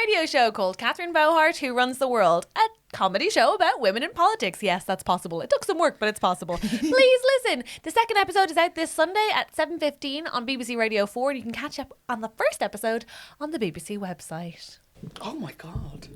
radio show called Catherine Bohart Who Runs the World, a comedy show about women in politics. Yes, that's possible. It took some work, but it's possible. Please listen. The second episode is out this Sunday at 7:15 on BBC Radio 4, and you can catch up on the first episode on the BBC website. Oh my God.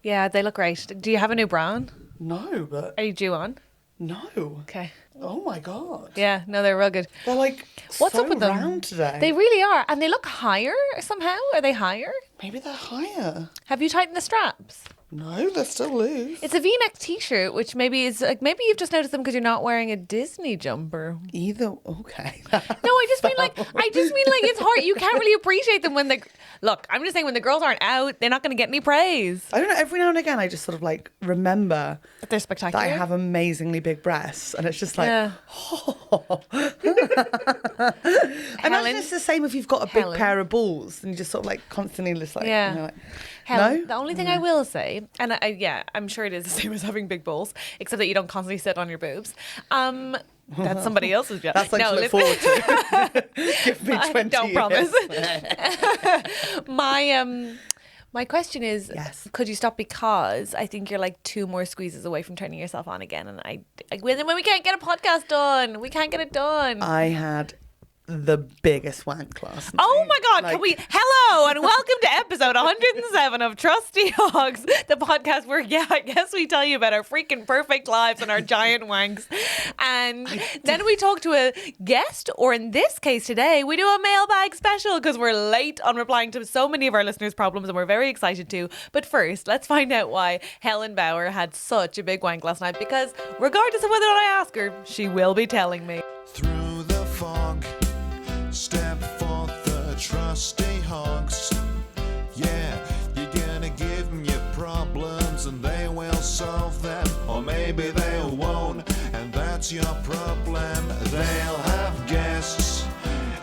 Yeah, they look great. Do you have a new bra on? No, but... Are you due on? No. Okay. Oh my God. Yeah, no, they're rugged. They're like What's so up with them? round today. They really are. And they look higher somehow. Are they higher? Maybe they're higher. Have you tightened the straps? No, they're still loose. It's a V-neck t-shirt, which maybe is like, maybe you've just noticed them because you're not wearing a Disney jumper. Either, okay. No, I just mean like it's hard. You can't really appreciate them when look, I'm just saying when the girls aren't out, they're not going to get any praise. I don't know, every now and again I just sort of like remember But they're spectacular. that I have amazingly big breasts, and it's just like, Yeah. oh. Imagine it's the same if you've got a big pair of balls and you just sort of like constantly just like, Yeah. you know, like, Helen, no? the only thing I will say, and I'm sure it is the same as having big balls, except that you don't constantly sit on your boobs. That's somebody else's job. That's like to look forward to. Give me 20 Don't years. promise. My question is, Yes. could you stop, because I think you're like 2 more squeezes away from turning yourself on again, and when we can't get a podcast done, we can't get it done. I had the biggest wank last night. Oh my God, Like- hello and welcome to episode 107 of TrustyHogs, the podcast where, I guess we tell you about our freaking perfect lives and our giant wanks. And then we talk to a guest, or in this case today, we do a mailbag special because we're late on replying to so many of our listeners' problems and we're very excited to. But first, let's find out why Helen Bauer had such a big wank last night, because regardless of whether or not I ask her, she will be telling me. Through the fog, step forth the trusty hogs. Yeah, you're gonna give them your problems and they will solve them, or maybe they won't, and that's your problem. They'll have guests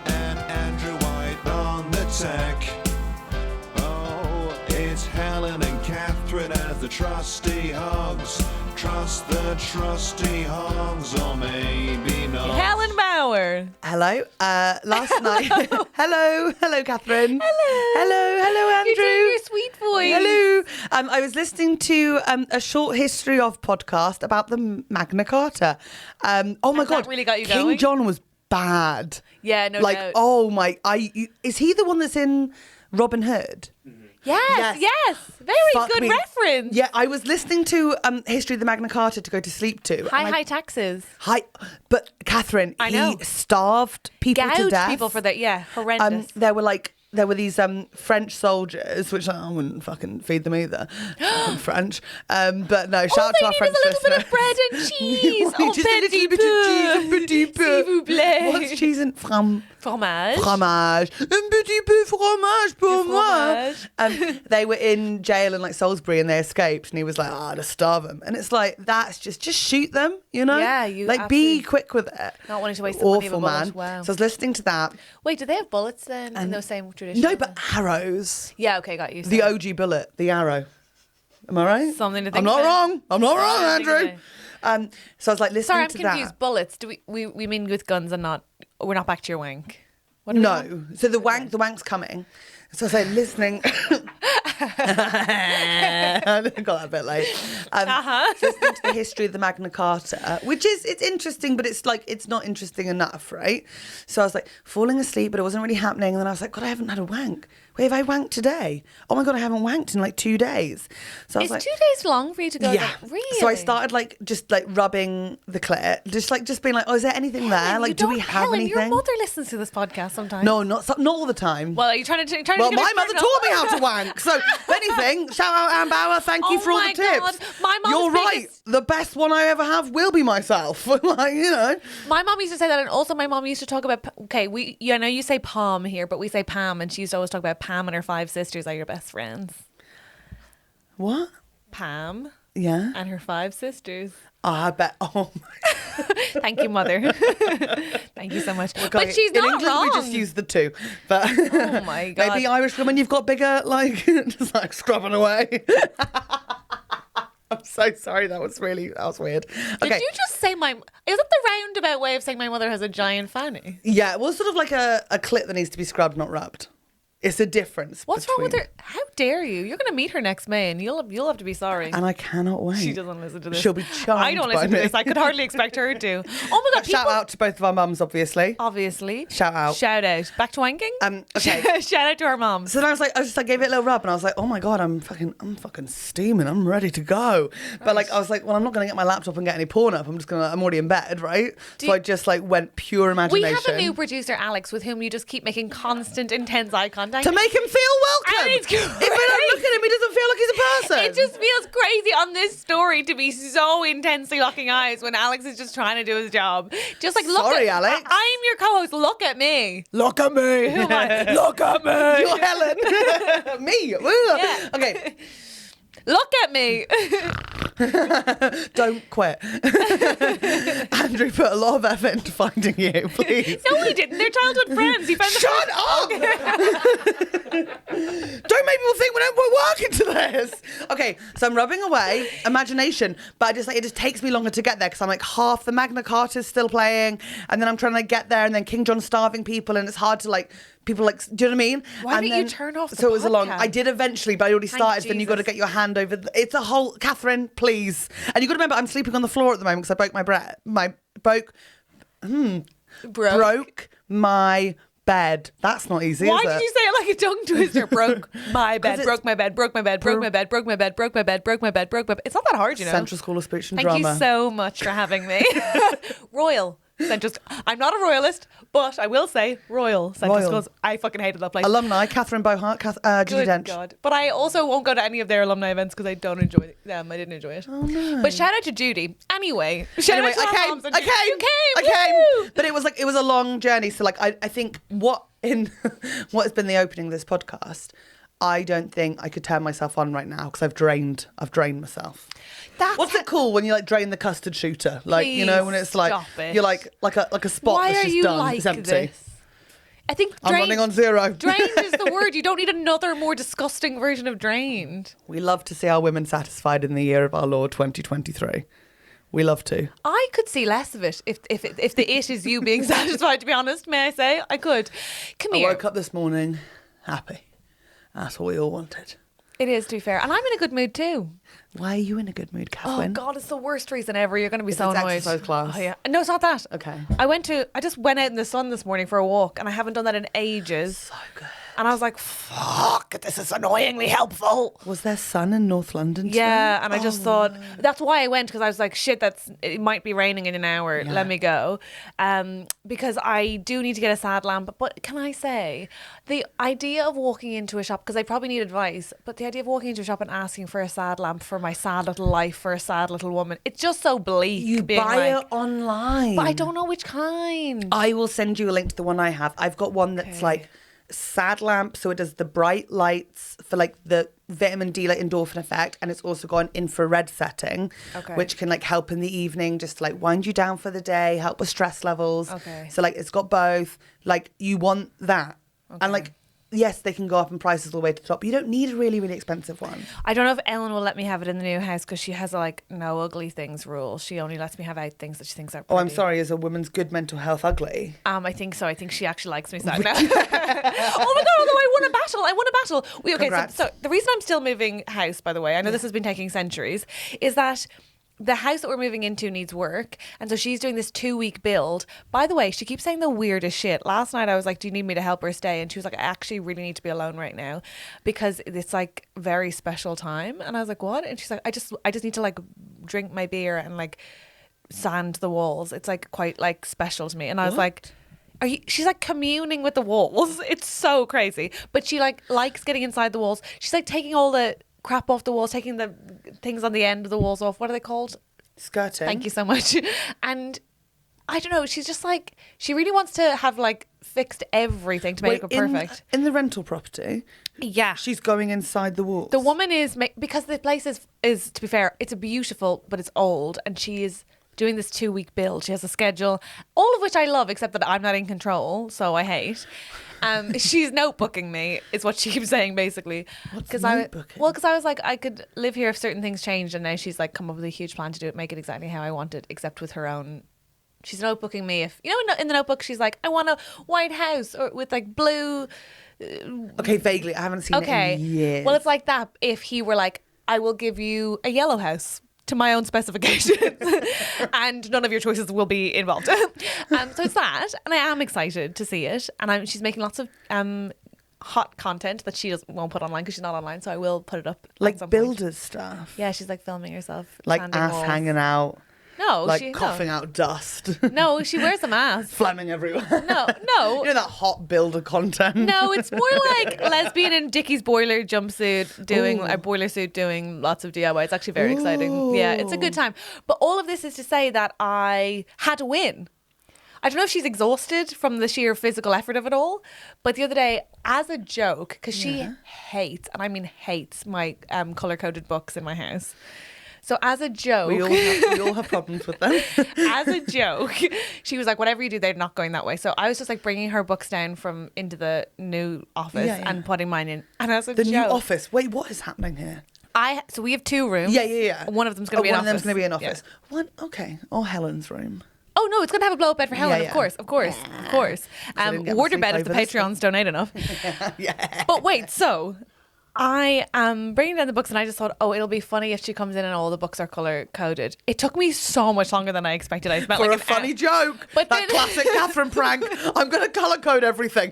and Andrew White on the tech. Oh, it's Helen and Catherine as the trusty hogs. Trust the trusty hogs, or maybe not. Helen Bauer. Hello. Last night. Hello, Catherine. Hello, Andrew. You're doing your sweet voice. Hello. I was listening to a short history of podcast about the Magna Carta. Oh my Has that God, really got you King going? John was bad. Yeah, no like, doubt. oh my, is he the one that's in Robin Hood? Yes. Very Fuck good me. reference. Yeah, I was listening to History of the Magna Carta to go to sleep to. High taxes. But Catherine, I know. he starved people to Gouged death. people for that. Yeah, horrendous. There were these French soldiers, which I wouldn't fucking feed them either. Fucking French. But no, shout out to our French All they need is a little bit listener. of bread and cheese. Oh, Just a little bit of cheese and petit peu. S'il vous plaît. What's cheese and Fromage. fromage? Un petit peu fromage pour Du moi. fromage. They were in jail in like Salisbury and they escaped, and he was like, just starve them. And it's like, that's just shoot them, you know? Yeah, you like absolutely- be quick with it. Not wanting to waste the money of a Awful, bullet. man. Wow. So I was listening to that. Wait, do they have bullets then in those same traditions? No, but arrows. Yeah, okay, got you. The OG bullet, the arrow. Am I right? Something to think I'm not about. wrong. I'm not wrong, Something to think Andrew. So I was like listening Sorry, I'm to confused. that. Bullets. Do we mean with guns and not? We're not back to your wank. What do we mean? No. So the wank's coming. So I was like listening. I got that a bit late. Listening to the history of the Magna Carta, which it's interesting, but it's like it's not interesting enough, right? So I was like falling asleep, but it wasn't really happening. And then I was like, God, I haven't had a wank. Where have I wanked today? Oh my God, I haven't wanked in like 2 days. So I was Is like, 2 days long for you to go? yeah. There? Really? So I started just rubbing the clit, just being like, oh, is there anything there? Helen, Like, you do we don't- have Helen, anything? Your mother listens to this podcast sometimes. No, not all the time. Well, are you trying to? Well, get my us mother personal? taught me how to wank. So, if anything, shout out Anne Bauer. Thank you Oh for all my the tips. God. My mom's You're right. biggest- The best one I ever have will be myself. Like, you know. My mom used to say that, and also my mom used to talk about. Okay, I know you say Pam here, but we say Pam, and she used to always talk about Pam and her 5 sisters are your best friends. What? Pam Yeah. and her 5 sisters. Oh, I bet. Oh my. Thank you, mother. Thank you so much. But she's in not England, wrong. we just use the 2. But Oh my God. maybe Irish women, you've got bigger, like, just like scrubbing away. I'm so sorry. That was weird. Okay. Did you just say my? Is that the roundabout way of saying my mother has a giant fanny? Yeah, well, sort of like a clit that needs to be scrubbed, not rubbed. It's a difference. What's wrong with her? How dare you? You're going to meet her next May and you'll have to be sorry. And I cannot wait. She doesn't listen to this. She'll be charmed. I don't listen to this. I could hardly expect her to. Oh my God. Shout out to both of our mums, obviously. Shout out. Back to wanking. Okay. Shout out to our moms. So then I gave it a little rub and I was like, oh my God, I'm fucking steaming. I'm ready to go. But like, I was like, well, I'm not going to get my laptop and get any porn up. I'm already in bed, right? So I just like went pure imagination. We have a new producer, Alex, with whom you just keep making constant, intense eye contact. To make him feel welcome. And it's great. If we don't look at him, he doesn't feel like he's a person. It just feels crazy on this story to be so intensely locking eyes when Alex is just trying to do his job. Just like, look Sorry, at Alex. I'm your co-host. Look at me. Look at me. Who am I? Look at me. You're Helen. Me. Yeah. Okay. Look at me. Don't quit. Andrew put a lot of effort into finding you, please. No, he didn't. They're childhood friends. He found Shut up! Don't make people think we don't put work into this. Okay, so I'm rubbing away imagination, but it just takes me longer to get there because I'm like half the Magna Carta's still playing, and then I'm trying to get there, and then King John's starving people, and it's hard to like. People like, do you know what I mean? Why didn't you turn off the So it was a long. podcast? I did eventually, but I already started. Then you got to Jesus. get your hand over. It's a whole. Catherine, please. And you got to remember, I'm sleeping on the floor at the moment because I broke my breath. Broke my bed. That's not easy. Why is did it? you say it like a tongue twister? Broke my bed. Broke my bed. Broke my bed. Broke my bed. Broke my bed. Broke my bed. Broke my bed. Broke my bed. It's not that hard, you know. Central School of Speech and Thank Drama. you so much for having me. Royal. I'm not a royalist, but I will say Royal Central Royal. Schools. I fucking hated that place. Alumni, Catherine Bohart, Judy Good Dench. God. But I also won't go to any of their alumni events because I don't enjoy them. I didn't enjoy it. Oh, no. But shout out to Judy. Anyway, shout out to our moms and I Judy. You came. came. But it was a long journey. So like, I think what has been the opening of this podcast, I don't think I could turn myself on right now because I've drained myself. What's it called when you like drain the custard shooter? Like, you know, when it's like stop it. you're like a spot Why that's are just you done. like It's empty. this? I think I'm running on zero. Drained is the word. You don't need another more disgusting version of drained. We love to see our women satisfied in the year of our Lord 2023. We love to. I could see less of it if the it is you being satisfied, to be honest, may I say? I could. Come I here. woke up this morning happy. That's what we all wanted. It is, to be fair. And I'm in a good mood too. Why are you in a good mood, Oh, Catherine? God, it's the worst reason ever. You're going to be It's so annoyed. exercise class. Oh, yeah. No, it's not that. Okay. I just went out in the sun this morning for a walk and I haven't done that in ages. So good. And I was like, fuck, this is annoyingly helpful. Was there sun in North London today? Yeah, and I just thought that's why I went, because I was like, shit, it might be raining in an hour. Yeah. Let me go, because I do need to get a sad lamp. But can I say, the idea of walking into a shop, because I probably need advice, but the idea of walking into a shop and asking for a sad lamp for my sad little life, for a sad little woman, it's just so bleak. You being buy like, it online. but I don't know which kind. I will send you a link to the one I have. I've got one that's like sad lamp, so it does the bright lights for like the vitamin D, like endorphin effect, and it's also got an infrared setting, which can like help in the evening, just to, like wind you down for the day, help with stress levels. So like it's got both. Like you want that, and like yes, they can go up in prices all the way to the top, but you don't need a really, really expensive one. I don't know if Ellen will let me have it in the new house because she has a like no ugly things rule. She only lets me have out things that she thinks are pretty. Oh, I'm sorry. Is a woman's good mental health ugly? I think so. I think she actually likes me so now. Oh my God, although I won a battle. So the reason I'm still moving house, by the way, I know this has been taking centuries, is that the house that we're moving into needs work. And so she's doing this 2-week build. By the way, she keeps saying the weirdest shit. Last night I was like, do you need me to help her stay? And she was like, I actually really need to be alone right now because it's like very special time. And I was like, what? And she's like, I just need to like drink my beer and like sand the walls. It's like quite like special to me. And I was like, she's like communing with the walls. It's so crazy. But she like likes getting inside the walls. She's like taking all the crap off the walls, taking the things on the end of the walls off. What are they called? Skirting. Thank you so much. And I don't know, she's just like, she really wants to have like fixed everything to make it perfect. In the rental property, yeah. she's going inside the walls. The woman is, because the place is, to be fair, it's a beautiful, but it's old, and she is doing this 2-week build. She has a schedule, all of which I love, except that I'm not in control, so I hate. She's notebooking me, is what she keeps saying, basically. What's notebooking? Because I was like, I could live here if certain things changed, and now she's like come up with a huge plan to do it, make it exactly how I want it, except with her own. She's notebooking me if, you know, in the notebook, she's like, I want a white house or with like blue Okay, vaguely. I haven't seen it in years. Well, it's like that if he were like, I will give you a yellow house to my own specifications and none of your choices will be involved. So it's that, and I am excited to see it, and she's making lots of hot content that she won't put online because she's not online, so I will put it up like at some builders point. stuff. Yeah, she's like filming herself like sanding ass walls. hanging out. No, like coughing out dust. No, she wears a mask. Flamming everywhere. No. You know that hot builder content? No, it's more like lesbian in Dickie's boiler jumpsuit doing a boiler suit doing lots of DIY. It's actually very exciting. Yeah, it's a good time. But all of this is to say that I had to win. I don't know if she's exhausted from the sheer physical effort of it all, but the other day, as a joke, because she hates, and I mean hates, my colour-coded books in my house. So as a joke... We all have problems with them. As a joke, she was like, whatever you do, they're not going that way. So I was just like bringing her books down from into the new office and putting mine in. And as a joke... The new office? Wait, what is happening here? So we have 2 rooms. Yeah. One of them's going to be an office. One of them's going to be an office. Yeah. One, okay. Or Helen's room. Oh, no, it's going to have a blow-up bed for Helen, of course. Order bed if the Patreons donate enough. Yeah. But wait, so... I am bringing down the books and I just thought, it'll be funny if she comes in and all the books are colour-coded. It took me so much longer than I expected. I spent For like a funny joke. But that classic Catherine prank. I'm going to colour-code everything.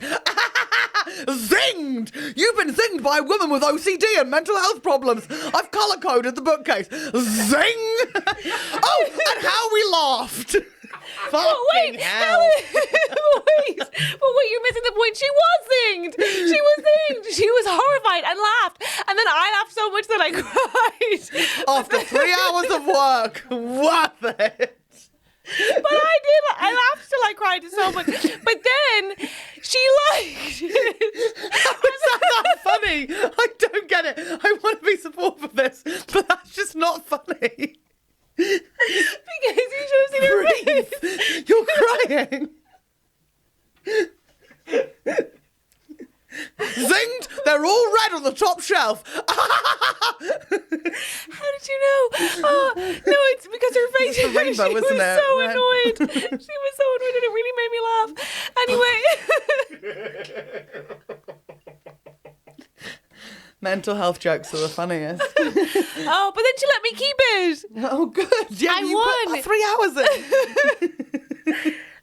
Zinged! You've been zinged by a woman with OCD and mental health problems. I've colour-coded the bookcase. Zing! And how we laughed. But wait, you're missing the point. She was zinged. She was horrified and laughed. And then I laughed so much that I cried. After 3 hours of work. Worth it. But I laughed till I cried so much. But then she liked it. How is that funny? I don't get it. I want to be supportive of this, but that's just not funny. Because you should have seen her face. You're crying. Zinged! They're all red on the top shelf. How did you know? Oh, no, it's because her face. It's the rainbow, she wasn't was it? so Red. annoyed. She was so annoyed and it really made me laugh. Anyway. Mental health jokes are the funniest. But then she let me keep it. Oh, good. Yeah, I you won. put 3 hours in.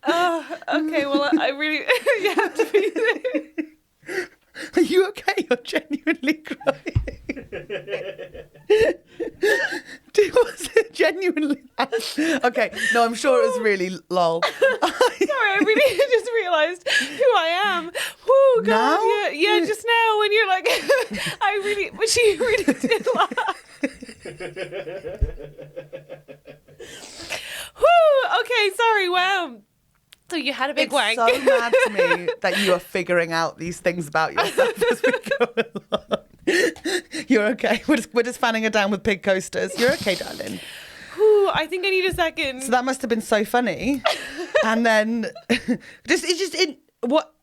Okay, well, I really... you have to be there. Are you okay? You're genuinely crying. Was it genuinely? Okay, no, I'm sure it was really lol. Sorry, I really just realised who I am. Oh God, Now? yeah, just now when you're like, but she really did laugh. Okay, sorry, wow. So you had a big wank. It's so mad to me that you are figuring out these things about yourself as we go along. You're okay. We're just fanning her down with pig coasters. You're okay, darling. I think I need a second. So that must have been so funny. And then what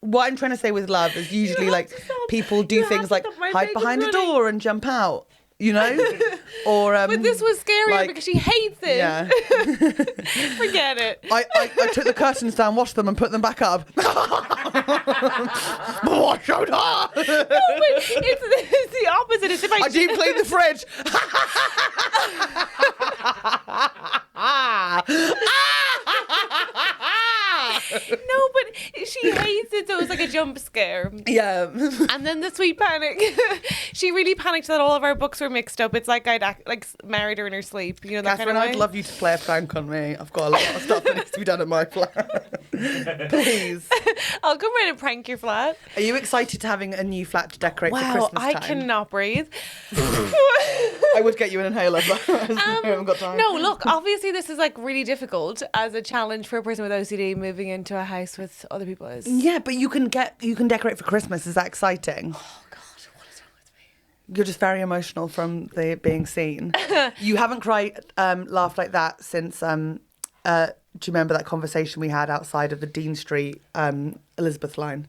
I'm trying to say with love is usually like people do things like hide behind a door and jump out. You know, or but this was scarier like, because she hates it. Yeah, forget it. I took the curtains down, washed them, and put them back up. I showed her. No, but it's the opposite. It's if I deep cleaned the fridge. No, but she hates it, so it was like a jump scare. Yeah. And then the sweet panic. She really panicked that all of our books were mixed up. It's like I'd married her in her sleep. You know that Catherine, kind of way? I'd love you to play a prank on me. I've got a lot of stuff that needs to be done at my flat. Please. I'll come round and prank your flat. Are you excited to having a new flat to decorate for Christmas time? I cannot breathe. I would get you an inhaler, but I haven't got time. No, look, obviously this is like really difficult as a challenge for a person with OCD moving into a house with other people. Yeah, but you can decorate for Christmas. Is that exciting? Oh God, what is wrong with me? You're just very emotional from the being seen. You haven't cried, laughed like that since. Do you remember that conversation we had outside of the Dean Street Elizabeth line?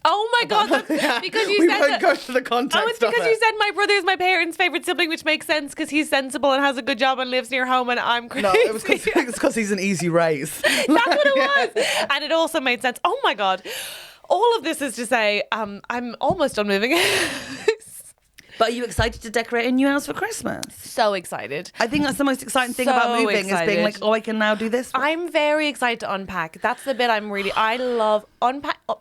Oh my God, that's because you we said won't go to the context. Oh, it's because you said my brother is my parents' favourite sibling, which makes sense because he's sensible and has a good job and lives near home, and I'm crazy. No, it was because he's an easy raise. That's what it was. And it also made sense. Oh my God. all of this is to say, I'm almost done moving. But are you excited to decorate a new house for Christmas? So excited. I think that's the most exciting thing about moving is being like, oh, I can now do this. I'm very excited to unpack. That's the bit I love.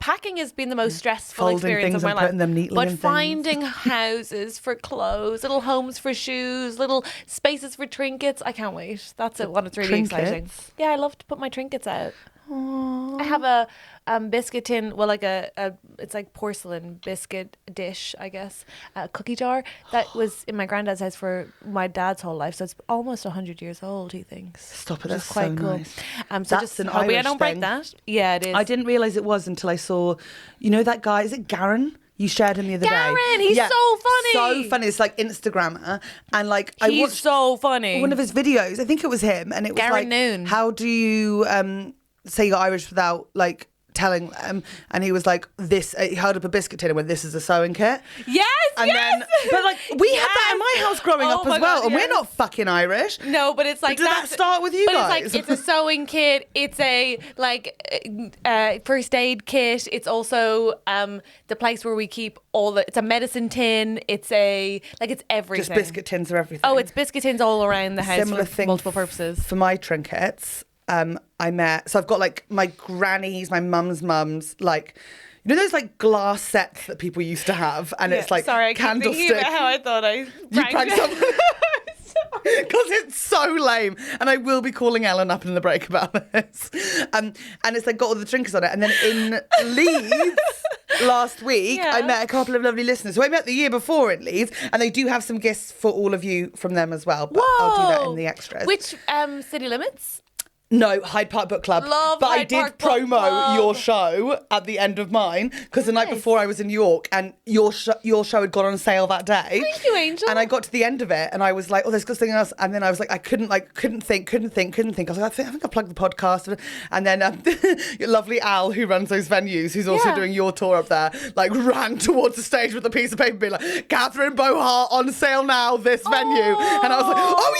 Packing has been the most stressful Folding experience of things my and life. putting them neatly But in things. finding houses for clothes, little homes for shoes, little spaces for trinkets. I can't wait. That's it. What it's really exciting. Yeah, I love to put my trinkets out. Aww. I have a biscuit tin, well, like it's like porcelain biscuit dish, I guess, a cookie jar that was in my granddad's house for my dad's whole life, so it's almost 100 years old, he thinks. Stop it, that's quite so cool. nice. So That's just an hopefully I Irish don't break thing. that. Yeah, it is. I didn't realise it was until I saw, you know that guy, is it Garen? You shared him the other day. Garen, he's so funny. So funny. It's like Instagrammer. And like, I He's watched so funny. one of his videos. I think it was him. And it was Garen like, Noon. how do you say you're Irish without like telling them? And he was like, this, he held up a biscuit tin and went, this is a sewing kit. Yes, And then, but like, we had that in my house growing up my as well. God, and yes. we're not fucking Irish. No, but it's like Did that start with you but guys? It's like it's a sewing kit. It's a first aid kit. It's also the place where we keep it's a medicine tin. It's it's everything. Just biscuit tins are everything. Oh, it's biscuit tins all around the house Similar for thing multiple purposes. For my trinkets, I met, so I've got like my granny's, my mum's, like, you know those like glass sets that people used to have, and it's like sorry, I keep thinking candlestick. about how I thought I You pranked someone. Because it's so lame, and I will be calling Ellen up in the break about this. And it's like got all the trinkets on it. And then in Leeds last week, Yeah. I met a couple of lovely listeners who I met the year before in Leeds, and they do have some gifts for all of you from them as well. But I'll do that in the extras. Which city limits? No, Hyde Park Book Club. Love but I Hyde did Park Book promo Club. your show at the end of mine because the night Nice. before I was in New York, and your show had gone on sale that day. Thank you, Angel. And I got to the end of it, and I was like, "Oh, there's something else." And then I was like, I couldn't think. I was like, I think I plugged the podcast. And then your lovely Al, who runs those venues, who's also Yeah. doing your tour up there, like ran towards the stage with a piece of paper, being like, "Catherine Bohart on sale now, this venue." And I was like, "Oh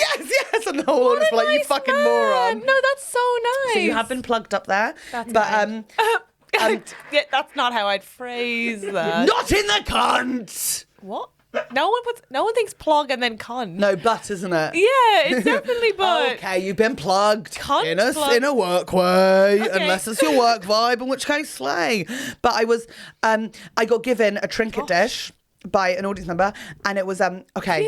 yes," and the whole audience were like, "You Nice fucking man. moron." No, that's so nice. So you have been plugged up there. That's but nice. Yeah, that's not how I'd phrase that. not in the cunt. What? No one thinks plug and then cunt. No, but isn't it? Yeah, it's definitely but. Okay, you've been plugged Cunt in a work way, Okay. unless it's your work vibe, in which case slay. But I was, I got given a trinket dish by an audience member, and it was okay.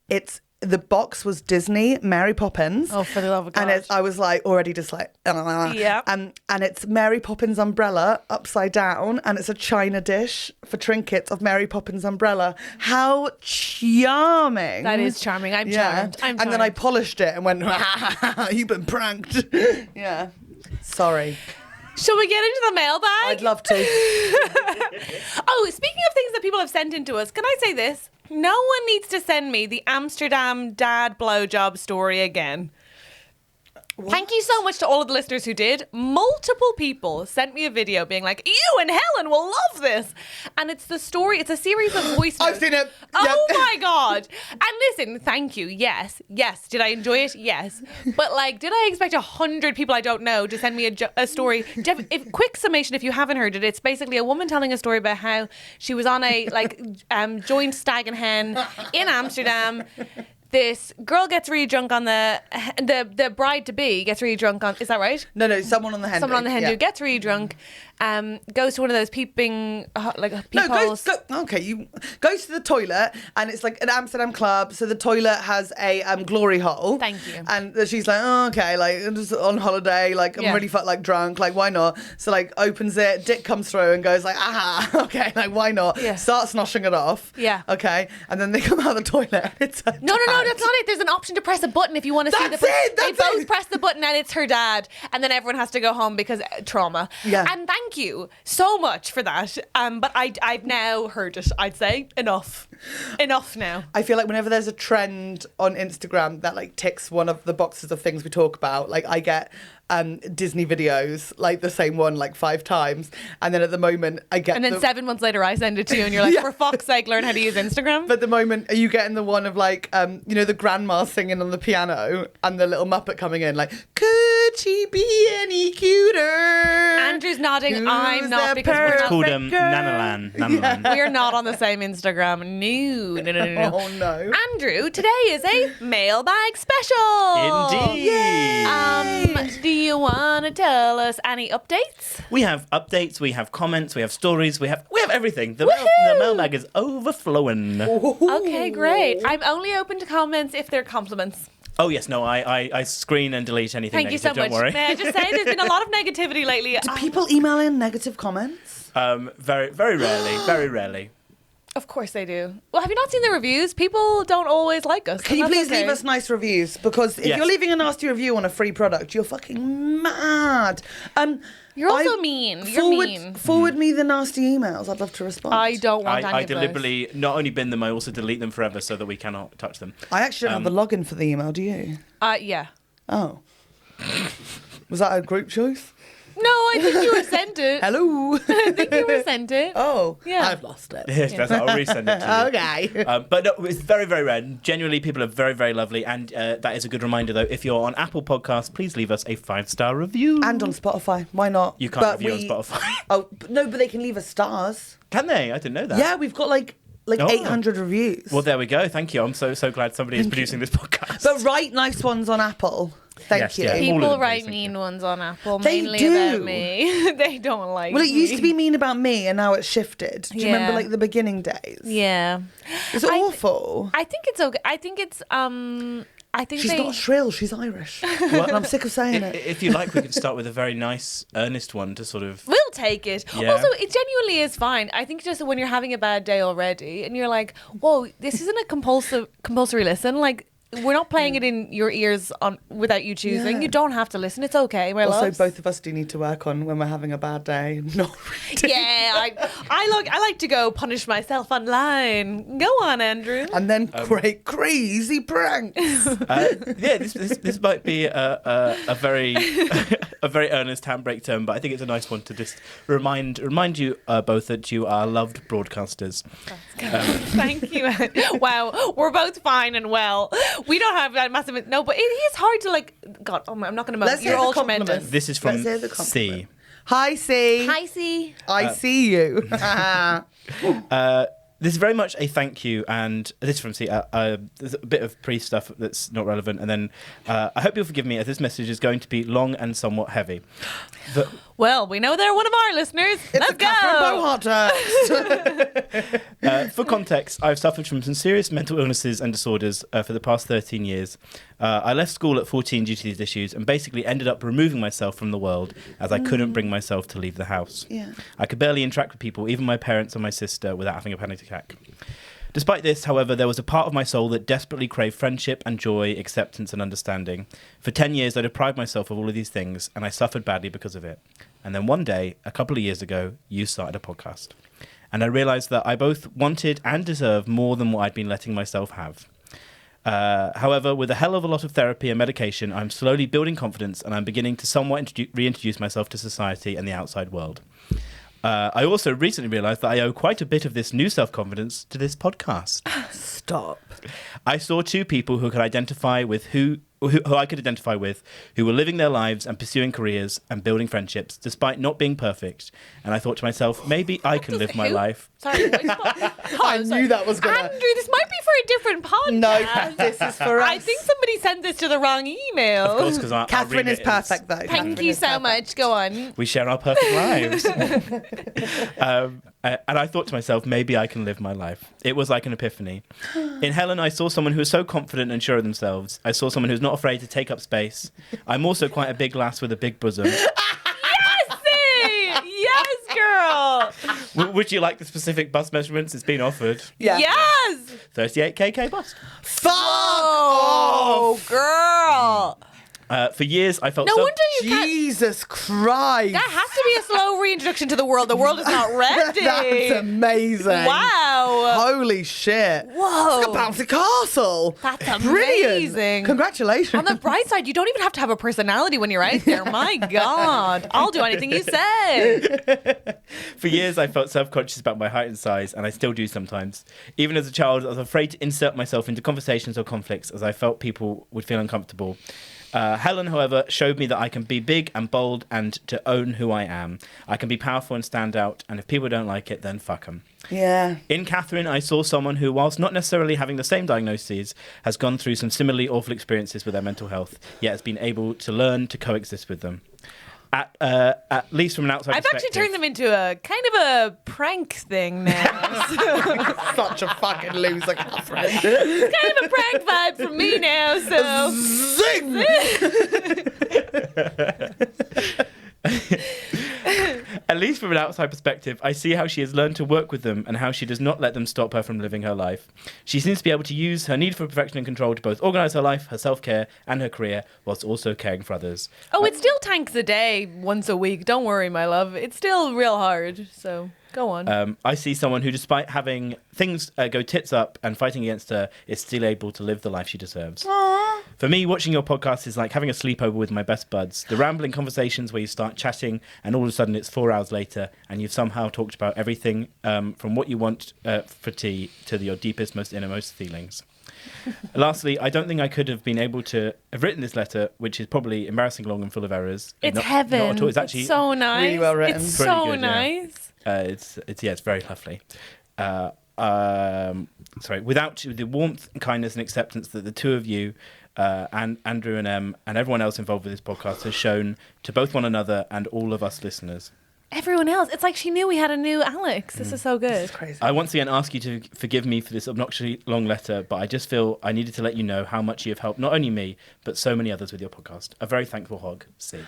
Cute. The box was Disney Mary Poppins. Oh, for the love of God. And I was like already just like Yeah. and it's Mary Poppins umbrella upside down, and it's a china dish for trinkets of Mary Poppins umbrella. How charming! That is charming. I'm charmed. And then I polished it and went, "You've been pranked." Yeah. Sorry. Shall we get into the mailbag? I'd love to. Oh, speaking of things that people have sent in to us, can I say this? No one needs to send me the Amsterdam dad blowjob story again. Thank you so much to all of the listeners who did. Multiple people sent me a video being like, "You and Helen will love this." And it's the story, it's a series of voice notes. I've seen it. Oh Yep. my God. And listen, thank you. Yes. Did I enjoy it? Yes. But like, did I expect 100 people I don't know to send me a story? Quick summation, if you haven't heard it, it's basically a woman telling a story about how she was on a joint stag and hen in Amsterdam. This girl gets really drunk on the bride to be gets really drunk on, is that right? No, someone on the hen. Someone on the hen do gets really drunk, goes to one of those peeping peepholes. Goes to the toilet, and it's like an Amsterdam club, so the toilet has a glory hole. Thank you. And she's like, "Oh, okay, like I'm just on holiday, like I'm Yeah. really drunk, like why not?" So like opens it, dick comes through and goes like, "Ah, okay, like why not?" Yeah. Starts noshing it off. Yeah. Okay, and then they come out of the toilet. And it's a No, dad. that's not it. There's an option to press a button if you want to see the That's it, They that's both it. press the button and it's her dad, and then everyone has to go home because trauma. Yeah. And thank you so much for that. But I've now heard it. I'd say enough now. I feel like whenever there's a trend on Instagram that like ticks one of the boxes of things we talk about, like I get Disney videos, like the same one like 5 times, and then at the moment I get And then 7 months later, I send it to you, and you're like, Yeah. "For fuck's sake, learn how to use Instagram." But at the moment, are you getting the one of like, the grandma singing on the piano and the little Muppet coming in like, "Could Could she be any cuter? Andrew's nodding. Who's I'm not the because we're It's not. called perfect girl? Nanalan. We're not on the same Instagram. No. Oh no. Andrew, today is a mailbag special. Indeed. Do you want to tell us any updates? We have updates, we have comments, we have stories, we have everything. The Woohoo! mailbag is overflowing. Okay, great. I'm only open to comments if they're compliments. Oh yes, no, I screen and delete anything Thank you so negative, much. don't worry. May I just say there's been a lot of negativity lately. Do people email in negative comments? Very very rarely. Of course they do. Well, have you not seen the reviews? People don't always like us. Can you please leave us nice reviews? Because if Yes. you're leaving a nasty review on a free product, you're fucking mad. You're also mean. You're mean. Forward me the nasty emails. I'd love to respond. I don't want any I of those. deliberately not only bin them, I also delete them forever so that we cannot touch them. I actually don't have the login for the email, do you? Yeah. Oh. Was that a group choice? No, I think you were sent it. Hello. I think you were sent it. Oh, Yeah. I've lost it. Yes, that's I'll resend it to you. Okay. But no, it's very, very rare. Genuinely, people are very, very lovely. And that is a good reminder, though. If you're on Apple Podcasts, please leave us a 5-star review. And on Spotify. Why not? You can't review on Spotify. Oh, no, but they can leave us stars. Can they? I didn't know that. Yeah, we've got like Oh. 800 reviews. Well, there we go. Thank you. I'm so glad somebody is producing this podcast. But write nice ones on Apple. Thank Yes, you. yeah. All of People them, write please, thank mean you. ones on Apple, They mainly do. about me. They don't like Well, it used me. to be mean about me, and now it's shifted. Do you remember Yeah. like the beginning days? Yeah. It's awful. I think it's okay. I think it's I think She's they not shrill. She's Irish. And I'm sick of saying it. If you like, we can start with a very nice, earnest one to sort of... We'll take it. Yeah. Also, it genuinely is fine. I think just when you're having a bad day already and you're like, whoa, this isn't a compulsory listen. Like, we're not playing it in your ears without you choosing. Yeah. You don't have to listen. It's okay, my Also, loves. both of us do need to work on when we're having a bad day. Not reading. Yeah, I like to go punish myself online. Go on, Andrew. And then create crazy pranks. Yeah, this might be a very a very earnest handbrake term, but I think it's a nice one to just remind you both that you are loved broadcasters. Thank you. Wow, we're both fine and well. We don't have that massive... No, but it is hard to like... God, I'm not going to moan. Let's hear You're the all compliment. tremendous. This is from Let's hear the C. compliment. Hi, C. Hi, C. I see you. This is very much a thank you, and this is from C. There's a bit of pre-stuff that's not relevant, and then I hope you'll forgive me as this message is going to be long and somewhat heavy. Well, we know they're one of our listeners. Let's go. For context, I've suffered from some serious mental illnesses and disorders for the past 13 years. I left school at 14 due to these issues and basically ended up removing myself from the world as I couldn't bring myself to leave the house. Yeah. I could barely interact with people, even my parents and my sister, without having a panic attack. Despite this, however, there was a part of my soul that desperately craved friendship and joy, acceptance and understanding. For 10 years, I deprived myself of all of these things, and I suffered badly because of it. And then one day, a couple of years ago, you started a podcast. And I realised that I both wanted and deserved more than what I'd been letting myself have. However, with a hell of a lot of therapy and medication, I'm slowly building confidence, and I'm beginning to somewhat reintroduce myself to society and the outside world. I also recently realised that I owe quite a bit of this new self-confidence to this podcast. Stop. I saw two people who could identify with who I could identify with, who were living their lives and pursuing careers and building friendships, despite not being perfect. And I thought to myself, maybe I can live my life. Sorry. I knew that was going to... Andrew, this might be for a different podcast. No, this is for us. I think somebody sent this to the wrong email. Of course, because Catherine is perfect, though. Thank you so much. Go on. We share our perfect lives. And I thought to myself, maybe I can live my life. It was like an epiphany. In Helen, I saw someone who was so confident and sure of themselves. I saw someone who's not afraid to take up space. I'm also quite a big lass with a big bosom. Yes, girl. Would you like the specific bust measurements? It's been offered. Yeah. Yes. 38 kk bust. Fuck! Oh, girl. For years, I felt No so... wonder you can't. Jesus Christ. That has to be a slow reintroduction to the world. The world is not ready. That's amazing. Wow. Holy shit. Whoa. It's like a bouncy castle. That's Brilliant. amazing. Congratulations. On the bright side, you don't even have to have a personality when you're out there. My God. I'll do anything you say. For years, I felt self-conscious about my height and size, and I still do sometimes. Even as a child, I was afraid to insert myself into conversations or conflicts, as I felt people would feel uncomfortable. Helen, however, showed me that I can be big and bold and to own who I am. I can be powerful and stand out, and if people don't like it, then fuck them. Yeah. In Catherine, I saw someone who, whilst not necessarily having the same diagnoses, has gone through some similarly awful experiences with their mental health, yet has been able to learn to coexist with them. At least from an outside I've perspective. actually turned them into a kind of a prank thing now. Such a fucking loser, Catherine. It's kind of a prank vibe from me now, so. Zing! At least from an outside perspective, I see how she has learned to work with them and how she does not let them stop her from living her life. She seems to be able to use her need for perfection and control to both organise her life, her self-care and her career, whilst also caring for others. Oh, it's still tanks a day, once a week. Don't worry, my love. It's still real hard, so go on. I see someone who, despite having things go tits up and fighting against her, is still able to live the life she deserves. Aww. For me, watching your podcast is like having a sleepover with my best buds. The rambling conversations where you start chatting and all of a sudden it's 4 hours later and you've somehow talked about everything from what you want for tea to your deepest, most innermost feelings. Lastly, I don't think I could have been able to have written this letter, which is probably embarrassing long and full of errors. It's heaven. Not at all. It's actually so nice. really well written. It's Pretty so good, yeah. nice. It's very lovely. Without the warmth, kindness, and acceptance that the two of you and Andrew and Em and everyone else involved with this podcast has shown to both one another and all of us listeners. Everyone else. It's like she knew we had a new Alex. This is so good. It's crazy. I once again ask you to forgive me for this obnoxiously long letter, but I just feel I needed to let you know how much you have helped not only me, but so many others with your podcast. A very thankful hog, C.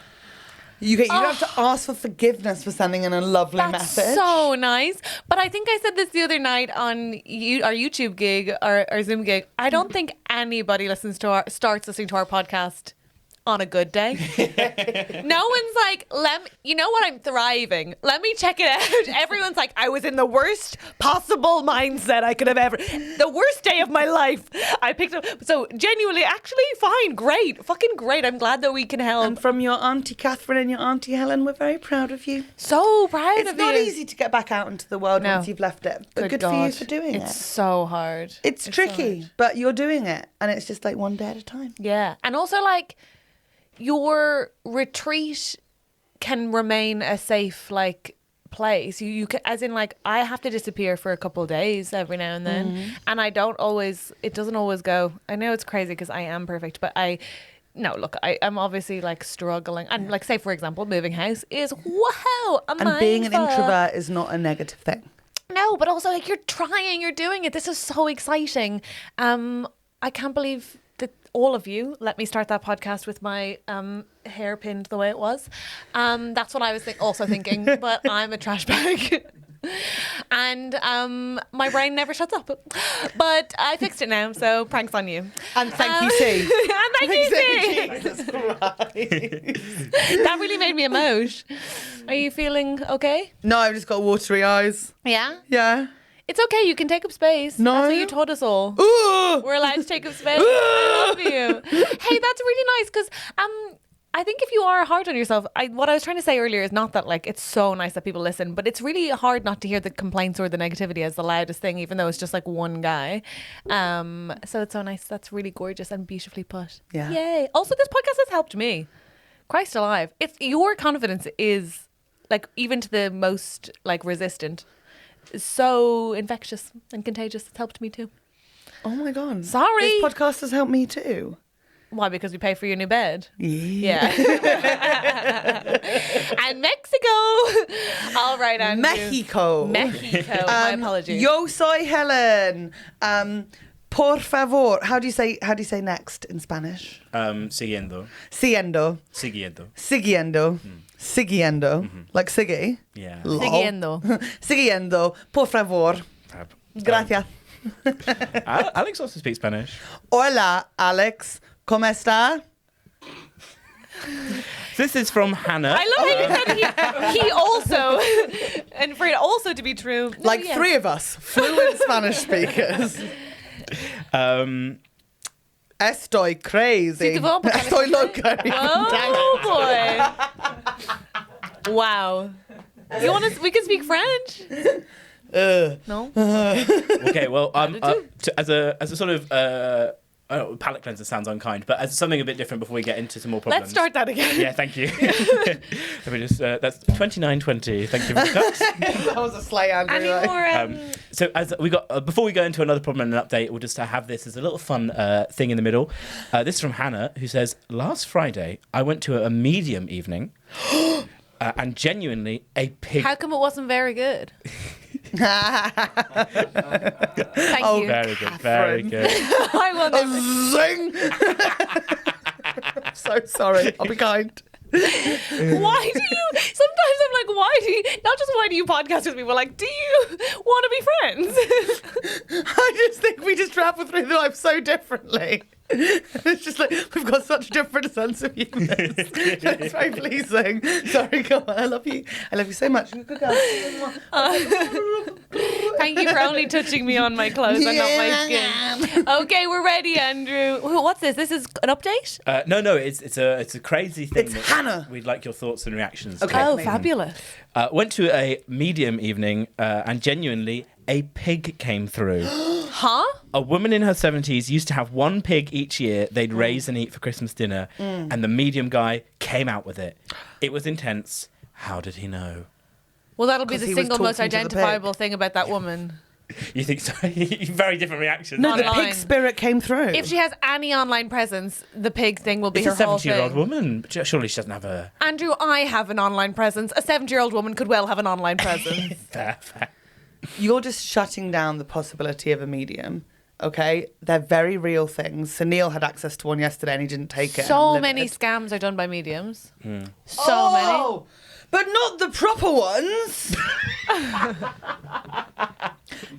You have to ask for forgiveness for sending in a lovely That's message. so nice. But I think I said this the other night on our YouTube gig, our Zoom gig. I don't think anybody starts listening to our podcast on a good day. No one's like, you know what, I'm thriving. Let me check it out. Everyone's like, I was in the worst possible mindset I could have ever. The worst day of my life. I picked up. So genuinely, actually, fine, great, fucking great. I'm glad that we can help. And from your Auntie Catherine and your Auntie Helen, we're very proud of you. So proud It's of not you. easy to get back out into the world No. once you've left it. But good for God. you for doing It's it. so hard. It's tricky, but you're doing it. And it's just like one day at a time. Yeah. And also, like, your retreat can remain a safe, like, place. You can, as in, like, I have to disappear for a couple of days every now and then. And it doesn't always go. I know it's crazy because I am perfect, but I'm obviously, like, struggling. And, like, say, for example, moving house is, wow, amazing. And being an introvert is not a negative thing. No, but also, like, you're trying, you're doing it. This is so exciting. I can't believe that all of you let me start that podcast with my hair pinned the way it was. That's what I was also thinking, but I'm a trash bag. And my brain never shuts up. But I fixed it now, so pranks on you. And thank you, C. And thank you, C. Jesus Christ. That really made me emote. Are you feeling okay? No, I've just got watery eyes. Yeah? Yeah. It's okay, you can take up space. No. That's what you taught us all. Ooh. We're allowed to take up space. I love you. Hey, that's really nice because I think if you are hard on yourself, what I was trying to say earlier is not that, like, it's so nice that people listen, but it's really hard not to hear the complaints or the negativity as the loudest thing, even though it's just like one guy. So it's so nice. That's really gorgeous and beautifully put. Yeah. Yay. Also, this podcast has helped me. Christ alive. It's your confidence is, like, even to the most, like, resistant, so infectious and contagious. It's helped me too. Oh my God. Sorry. This podcast has helped me too. Why? Because we pay for your new bed. Yeah. And Mexico. All right, Andrew. Mexico. My apologies. Yo soy Helen. Por favor. How do you say next in Spanish? Siguiendo. Siguiendo. Like Siggy. Yeah. Lol. Siguiendo. Siguiendo. Por favor. Gracias. Alex also speaks Spanish. Hola, Alex. ¿Cómo está? This is from Hannah. I love how you said he also, and for it also to be true. No, Like yeah. three of us, fluent Spanish speakers. Estoy crazy. Sí, te voy a poner- Estoy loca. Oh boy! Wow. You want to? We can speak French. No. Okay, well, as a sort of Oh, palate cleanser sounds unkind, but as something a bit different before we get into some more problems. Let's start that again. Yeah, thank you. Let me just. That's 29.20. Thank you for the cuts. That was a slay, Andrew. Any more? So as we got before we go into another problem and an update, we'll just have this as a little fun thing in the middle. This is from Hannah, who says, "Last Friday, I went to a medium evening, and genuinely a pig." How come it wasn't very good? Thank you. Very good, very good. I will never. Zing! So sorry. I'll be kind. Why do you? Sometimes I'm like, why do you? Not just why do you podcast with people? Like, do you want to be friends? I just think we just travel through life so differently. It's just like we've got such a different sense of humour. It's very pleasing. Sorry, go on. I love you. I love you so much. Good girl. Thank you for only touching me on my clothes and not my skin. Okay, we're ready, Andrew. What's this? This is an update? No, it's a crazy thing. It's Hannah. We'd like your thoughts and reactions. Okay. Oh, amazing. fabulous. Went to a medium evening, and genuinely a pig came through. Huh? A woman in her 70s used to have one pig each year they'd raise and eat for Christmas dinner, and the medium guy came out with it. It was intense. How did he know? Well, that'll be 'Cause the he was single most talking to the identifiable thing about that woman. You think so? Very different reactions. No, the Online. pig spirit came through. If she has any online presence, the pig thing will be It's her a whole 70-year-old thing. woman. Surely she doesn't have a... Andrew, I have an online presence. A 70-year-old woman could well have an online presence. Fair. You're just shutting down the possibility of a medium. Okay, they're very real things. So Neil had access to one yesterday and he didn't take it. So and many lived. scams are done by mediums. So Oh, but not the proper ones.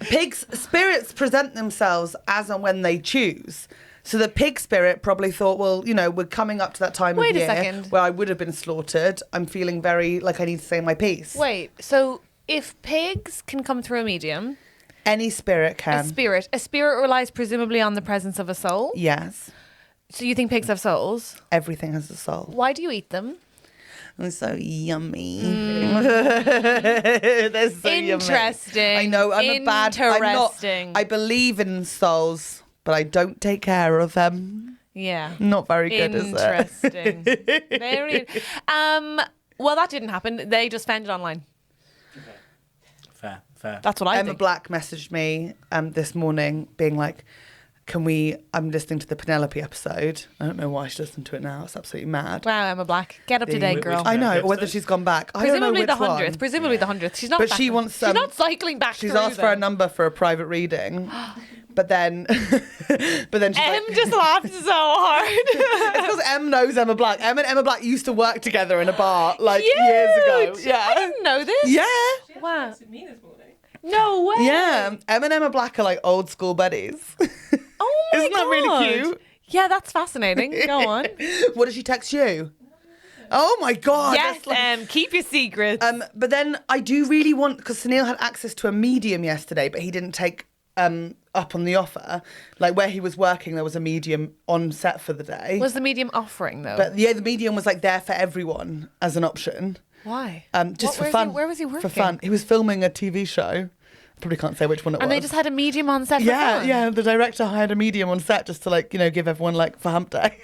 Pigs' spirits present themselves as and when they choose. So the pig spirit probably thought, well, you know, we're coming up to that time Wait of a year second. where I would have been slaughtered. I'm feeling very like I need to say my piece. many. Wait, so if pigs can come through a medium, Any spirit a can. spirit relies presumably on the presence of a soul. Yes. So you think pigs have souls? Everything has a soul. Why do you eat them? They're so yummy. They're so Interesting. yummy. I know. I'm a bad. Interesting. I believe in souls, but I don't take care of them. Yeah. Not very good, is it? Interesting. Very. Well, that didn't happen. They just found it online. Fair. That's what I Emma think. Black messaged me this morning being like, I'm listening to the Penelope episode. I don't know why she listened to it now. It's absolutely mad. Wow, Emma Black, get up to date, girl. I know, Penelope or whether episode? she's gone back. I don't know Presumably which the 100th. one. Presumably the 100th. She's not. But back she there. wants, She's not cycling back. She's through asked for a them. number for a private reading. But then she's Em like, just laughed so hard. it's because Em knows Emma Black. Em and Emma Black used to work together in a bar like Cute. years ago. Yeah. I didn't know this. Yeah. Wow. No way. Yeah. Em and Emma Black are like old school buddies. Oh my Isn't that really God. cute? Yeah, that's fascinating. Go on. What did she text you? Oh my God. Yes, that's like- keep your secrets. but then I do really want, because Sunil had access to a medium yesterday, but he didn't take up on the offer. Like where he was working, there was a medium on set for the day. Was the medium offering though? But yeah, the medium was like there for everyone as an option. Why? Just Where for fun. where was he working? For fun. He was filming a TV show. Probably can't say which one it was. And they just had a medium on set for Yeah, fun? yeah. The director hired a medium on set just to like, give everyone like for hump day.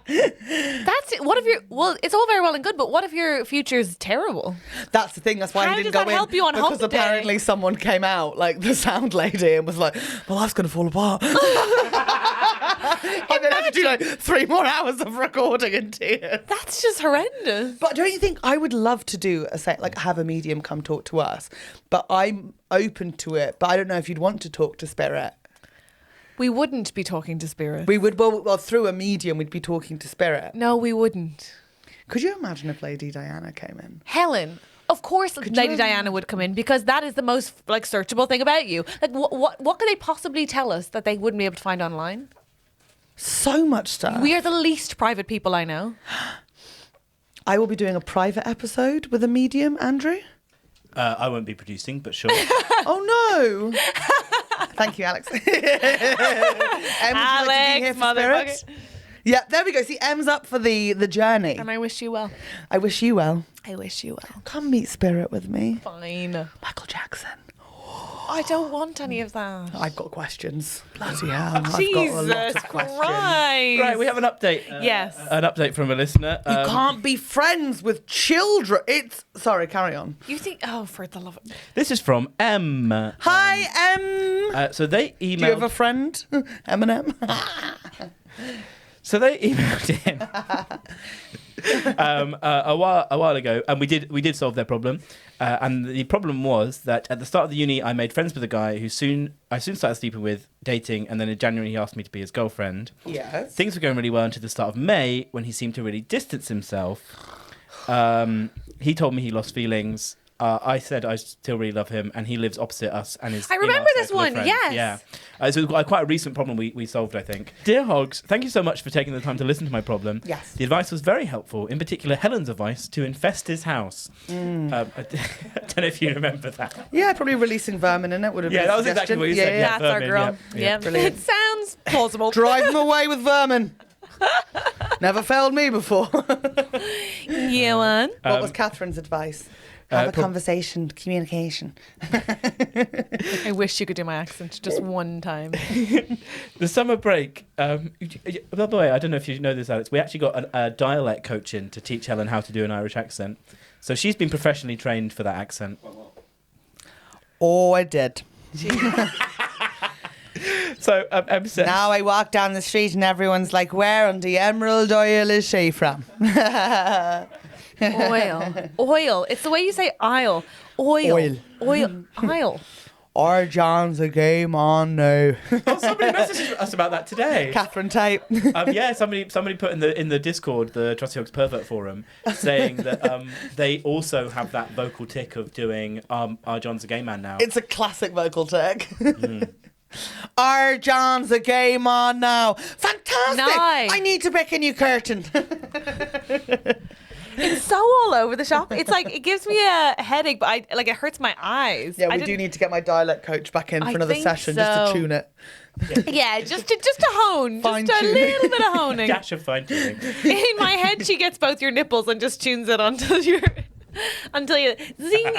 That's it. What if you're... Well, it's all very well and good, but what if your future's terrible? That's the thing. That's why How he didn't does go that in. help you on because hump day? apparently someone came out, like the sound lady, and was like, "Well, life's gonna fall apart." And then had to do like 3 more hours of recording in tears. That's just horrendous. But don't you think I would love to do have a medium come talk to us? But I'm open to it. But I don't know if you'd want to talk to spirit. We wouldn't be talking to spirits. We would, well, through a medium, we'd be talking to spirit. No, we wouldn't. Could you imagine if Lady Diana came in? Helen, of course Lady Diana would come in because that is the most like searchable thing about you. Like what could they possibly tell us that they wouldn't be able to find online? So much stuff. We are the least private people I know. I will be doing a private episode with a medium, Andrew. I won't be producing, but sure. Oh no! Thank you, Alex. Em, would you like to be here for Spirit? Yeah, there we go. See, Em's up for the journey. And I wish you well. I wish you well. I wish you well. Come meet Spirit with me. Fine. Michael Jackson. I don't want any of that. I've got questions. Bloody hell. I've got a lot Jesus of questions. Christ. Right, we have an update. Yes. An update from a listener. You can't be friends with children. Sorry, carry on. You think, for the love of... This is from M. Hi, M. So they emailed... Do you have a friend? Eminem? So they emailed in a while ago, and we did solve their problem. And the problem was that at the start of the uni, I made friends with a guy who I soon started sleeping with, dating, and then in January he asked me to be his girlfriend. Yes. Things were going really well until the start of May, when he seemed to really distance himself. He told me he lost feelings. I said I still really love him, and he lives opposite us and is. I remember this one. Yes. Yeah. So it's quite a recent problem we solved, I think. Dear Hogs, thank you so much for taking the time to listen to my problem. Yes. The advice was very helpful. In particular, Helen's advice to infest his house. I don't know if you remember that. Yeah, probably releasing vermin in it would have been Yeah, that was exactly what you said. Yeah. That's our vermin, girl. Yeah. Brilliant. It sounds plausible. Drive them away with vermin. Never failed me before. You won. What was Catherine's advice? Have a conversation, communication. I wish you could do my accent just one time. The summer break. By the way, I don't know if you know this, Alex. We actually got a dialect coach in to teach Helen how to do an Irish accent. So she's been professionally trained for that accent. Oh, I did. So Em says, Now I walk down the street and everyone's like, where on the emerald oil is she from? Oil. It's the way you say aisle. Oil. Aisle. Or John's a game on now. somebody messaged us about that today. Catherine type. Yeah, somebody put in the Discord, the Trusty Hogs Pervert Forum, saying that they also have that vocal tick of doing our John's a gay man now. It's a classic vocal tick. Our John's a game on now. Fantastic! Nice. I need to break a new curtain. It's so all over the shop. It's like, it gives me a headache, but it hurts my eyes. Yeah, we do need to get my dialect coach back in for another think session just to tune it. Yeah, just to hone. Just a Fine-tune. little bit of honing. Dash of fine tuning. In my head, she gets both your nipples and just tunes it until you zing.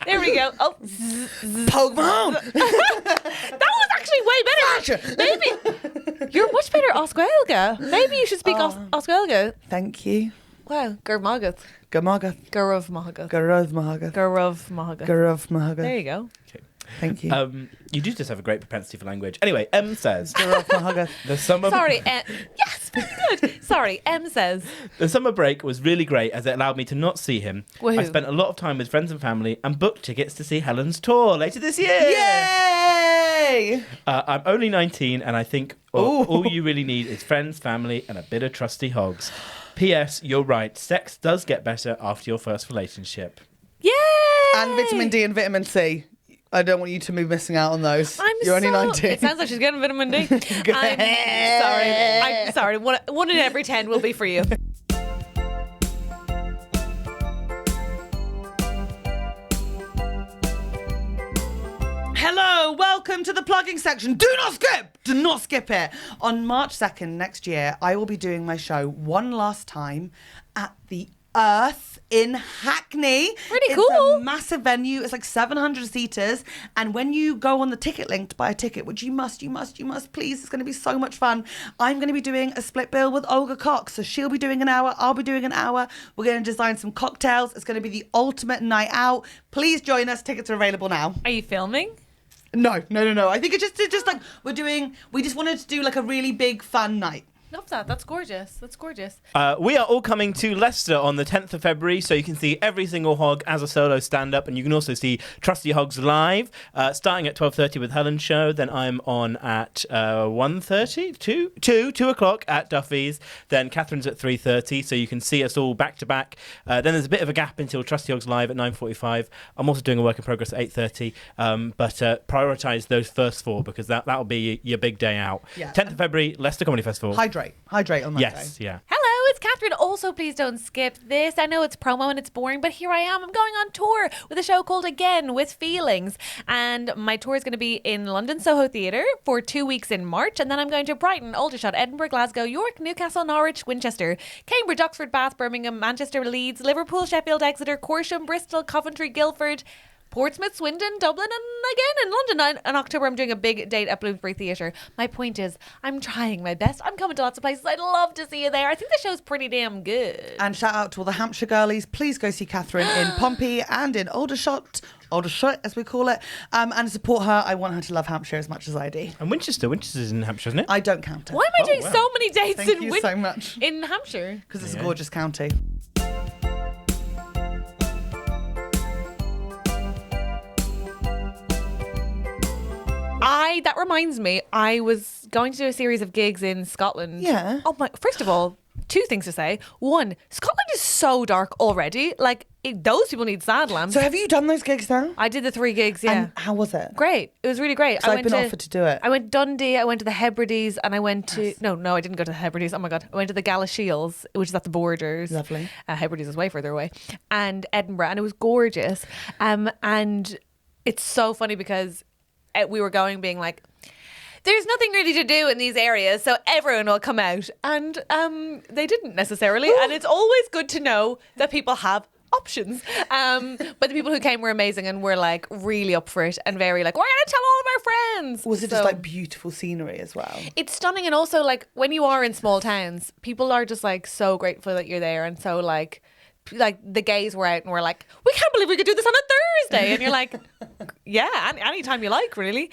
There we go. Oh, Pokemon! that was actually way better. Maybe you're much better Oscuelga. Maybe you should speak Oscuelga. Thank you. Wow, Gurmagat. Gamaga. Gurav Mahagat. Garav Mahaga. Gurav Mahagat. Garav Mahaga. There you go. Okay. Thank you. You do just have a great propensity for language. Anyway, M says Garav Mahaga. the summer. Sorry, yes, very good. Sorry, M says The summer break was really great as it allowed me to not see him. Woohoo. I spent a lot of time with friends and family and booked tickets to see Helen's tour later this year. Yay! I'm only 19 and I think all you really need is friends, family, and a bit of Trusty Hogs. P.S. You're right. Sex does get better after your first relationship. yay! And vitamin D and vitamin C. I don't want you to be missing out on those. You're only 19. It sounds like she's getting vitamin D. I'm sorry. One in every 10 will be for you. Hello, welcome to the plugging section. Do not skip it. On March 2nd next year, I will be doing my show one last time at the Earth in Hackney. Pretty It's cool. a massive venue. It's like 700 seaters. And when you go on the ticket link to buy a ticket, which you must, please, it's going to be so much fun. I'm going to be doing a split bill with Olga Cox. So she'll be doing an hour, I'll be doing an hour. We're going to design some cocktails. It's going to be the ultimate night out. Please join us. Tickets are available now. Are you filming? No. I think it's just like we just wanted to do like a really big fun night. Love that. That's gorgeous. We are all coming to Leicester on the 10th of February, so you can see every single hog as a solo stand-up, and you can also see Trusty Hogs live, starting at 12:30 with Helen's show. Then I'm on at 1:30, 2 o'clock at Duffy's. Then Catherine's at 3:30, so you can see us all back to back. Then there's a bit of a gap until Trusty Hogs live at 9:45. I'm also doing a work in progress at 8:30, but prioritise those first four because that'll be your big day out. Yeah. 10th of February, Leicester Comedy Festival. Hydrate on Monday. Yes, yeah. Hello, it's Catherine. Also, please don't skip this. I know it's promo and it's boring, but here I am. I'm going on tour with a show called Again with Feelings. And my tour is going to be in London Soho Theatre for 2 weeks in March. And then I'm going to Brighton, Aldershot, Edinburgh, Glasgow, York, Newcastle, Norwich, Winchester, Cambridge, Oxford, Bath, Birmingham, Manchester, Leeds, Liverpool, Sheffield, Exeter, Corsham, Bristol, Coventry, Guildford, Portsmouth, Swindon, Dublin, and again in London. In October, I'm doing a big date at Bloomsbury Theatre. My point is, I'm trying my best. I'm coming to lots of places. I'd love to see you there. I think the show's pretty damn good. And shout out to all the Hampshire girlies. Please go see Catherine in Pompey and in Aldershot, as we call it, and support her. I want her to love Hampshire as much as I do. And Winchester's in Hampshire, isn't it? I don't count it. Why am I doing so many dates Thank you so much. in Hampshire? Because it's a gorgeous county. That reminds me, I was going to do a series of gigs in Scotland. Yeah. Oh my! First of all, two things to say. One, Scotland is so dark already. Like those people need sad lamps. So have you done those gigs now? I did the 3 gigs. Yeah. And how was it? Great. It was really great. I've been offered to do it. I went to Dundee, I went to the Hebrides, and I went to... No, I didn't go to the Hebrides. Oh my God. I went to the Galashiels, which is at the borders. Lovely. Hebrides is way further away. And Edinburgh, and it was gorgeous. And it's so funny because we were going being like, there's nothing really to do in these areas, so everyone will come out. And they didn't necessarily. And it's always good to know that people have options. But the people who came were amazing and were like really up for it and very like, we're going to tell all of our friends. Was it just like beautiful scenery as well? It's stunning. And also like when you are in small towns, people are just like so grateful that you're there. And so like the gays were out and were like, we can't believe we could do this on a Thursday. And you're like, yeah, anytime you like, really.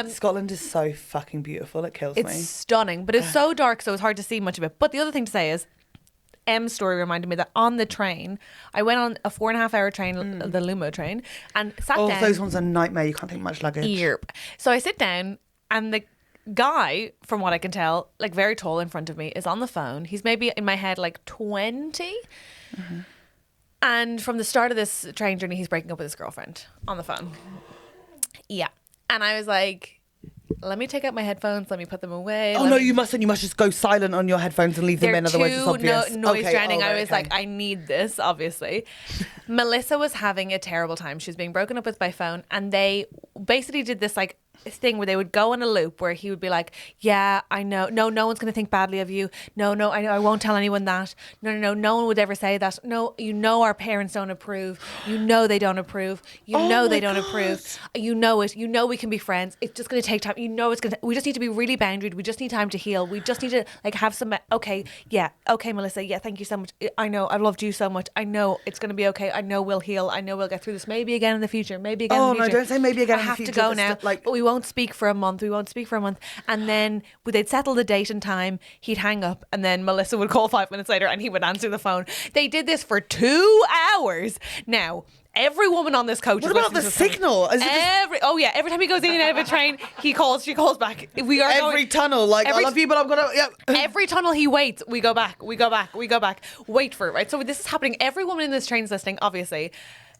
Scotland is so fucking beautiful. It kills me. It's stunning, but it's so dark, so it's hard to see much of it. But the other thing to say is, M's story reminded me that on the train, I went on a 4.5-hour train, the Lumo train, and sat down. Oh, those ones are a nightmare. You can't take much luggage. Yep. So I sit down, and the guy, from what I can tell, like very tall in front of me, is on the phone. He's maybe in my head like 20. Mm-hmm. And from the start of this train journey, he's breaking up with his girlfriend on the phone. Yeah. And I was like, let me take out my headphones. Let me put them away. Oh, no, you mustn't. You must just go silent on your headphones and leave them in. Otherwise, it's obvious. Noise drowning. I was like, I need this, obviously. Melissa was having a terrible time. She was being broken up with by phone. And they basically did this like thing where they would go on a loop where he would be like, yeah, I know. No one's going to think badly of you. No, I know. I won't tell anyone that. No one would ever say that. No, you know our parents don't approve. You know they don't approve. You know they don't approve. You know it. You know we can be friends. It's just going to take time. You know it's going to... We just need to be really boundaried. We just need time to heal. We just need to like have some... Okay, yeah. Okay, Melissa. Yeah, thank you so much. I know. I loved you so much. I know it's going to be okay. I know we'll heal. I know we'll get through this. Maybe again in the future. Maybe again in the future. Oh, no, don't say maybe again in the future. I have to go now. But we won't speak for a month. And then they'd settle the date and time. He'd hang up, and then Melissa would call 5 minutes later, and he would answer the phone. They did this for 2 hours. Now, every woman on this coach. What about the signal? Every time he goes in and out of a train, she calls back. We are every tunnel. Like I love you, but I'm gonna. Yeah. Every tunnel he waits, we go back. Wait for it. Right. So this is happening. Every woman in this train's listening, obviously.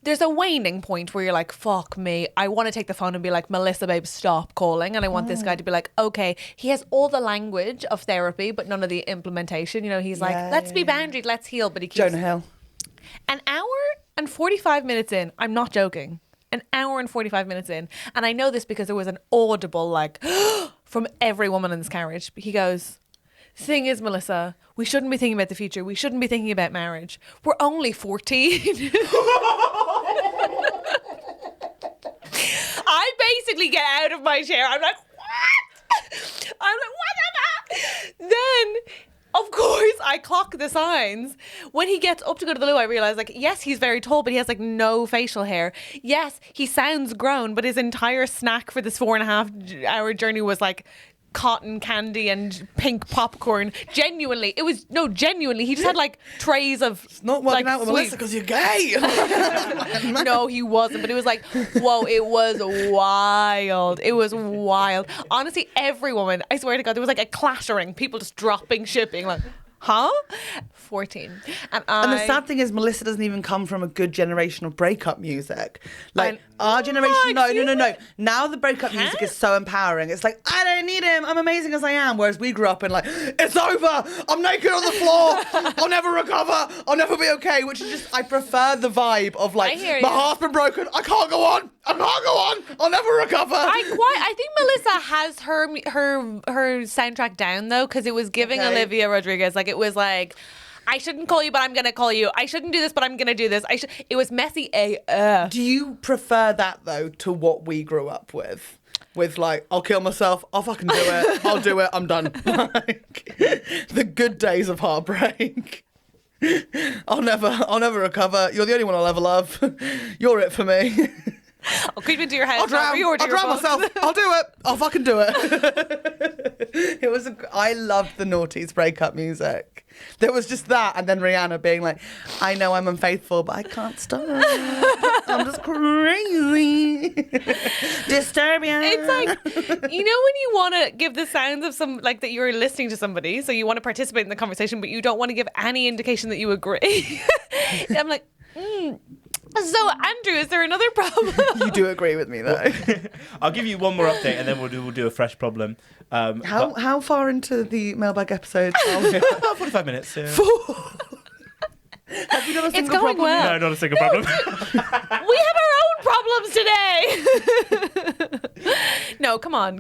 There's a waning point where you're like, fuck me. I want to take the phone and be like, Melissa, babe, stop calling. And I want this guy to be like, okay. He has all the language of therapy, but none of the implementation. You know, he's like, let's be boundaried, let's heal. But he keeps... Jonah Hill. An hour and 45 minutes in. I'm not joking. An hour and 45 minutes in. And I know this because there was an audible like from every woman in this carriage. He goes... Thing is, Melissa, we shouldn't be thinking about the future. We shouldn't be thinking about marriage. We're only 14. I basically get out of my chair. I'm like, what? What am I? Then, of course, I clock the signs. When he gets up to go to the loo, I realise, like, yes, he's very tall, but he has, like, no facial hair. Yes, he sounds grown, but his entire snack for this 4.5-hour journey was, like, cotton candy and pink popcorn. Genuinely, he just had like trays of it's not working like, out with Melissa because you're gay. No, he wasn't, but it was like, whoa, it was wild. Honestly, every woman, I swear to God, there was like a clattering, people just dropping shipping like, huh? 14. And the sad thing is Melissa doesn't even come from a good generation of breakup music. Like our generation, no. Now the breakup music is so empowering. It's like, I don't need him. I'm amazing as I am. Whereas we grew up in like, it's over. I'm naked on the floor. I'll never recover. I'll never be okay. Which is just, I prefer the vibe of like, my heart's been broken. I can't go on. I'll never recover. I think Melissa has her soundtrack down though, because it was giving Olivia Rodriguez. Like it was like, I shouldn't call you, but I'm going to call you. I shouldn't do this, but I'm going to do this. It was messy AF. Do you prefer that, though, to what we grew up with? With like, I'll kill myself, I'll fucking do it, I'll do it, I'm done. Like, the good days of heartbreak. I'll never recover. You're the only one I'll ever love. You're it for me. I'll creep into your house. I'll drown myself. I'll do it. I'll fucking do it. I loved the noughties breakup music. There was just that, and then Rihanna being like, I know I'm unfaithful, but I can't stop. I'm just crazy. Disturbing. It's like, you know when you want to give the sounds of some, like that you're listening to somebody, so you want to participate in the conversation, but you don't want to give any indication that you agree. I'm like, So, Andrew, is there another problem? You do agree with me, though. I'll give you one more update, and then we'll do a fresh problem. How far into the mailbag episode? About 45 minutes. Yeah. Have you got a single going problem? well. No, not a single problem. We have our own problems today. No, come on.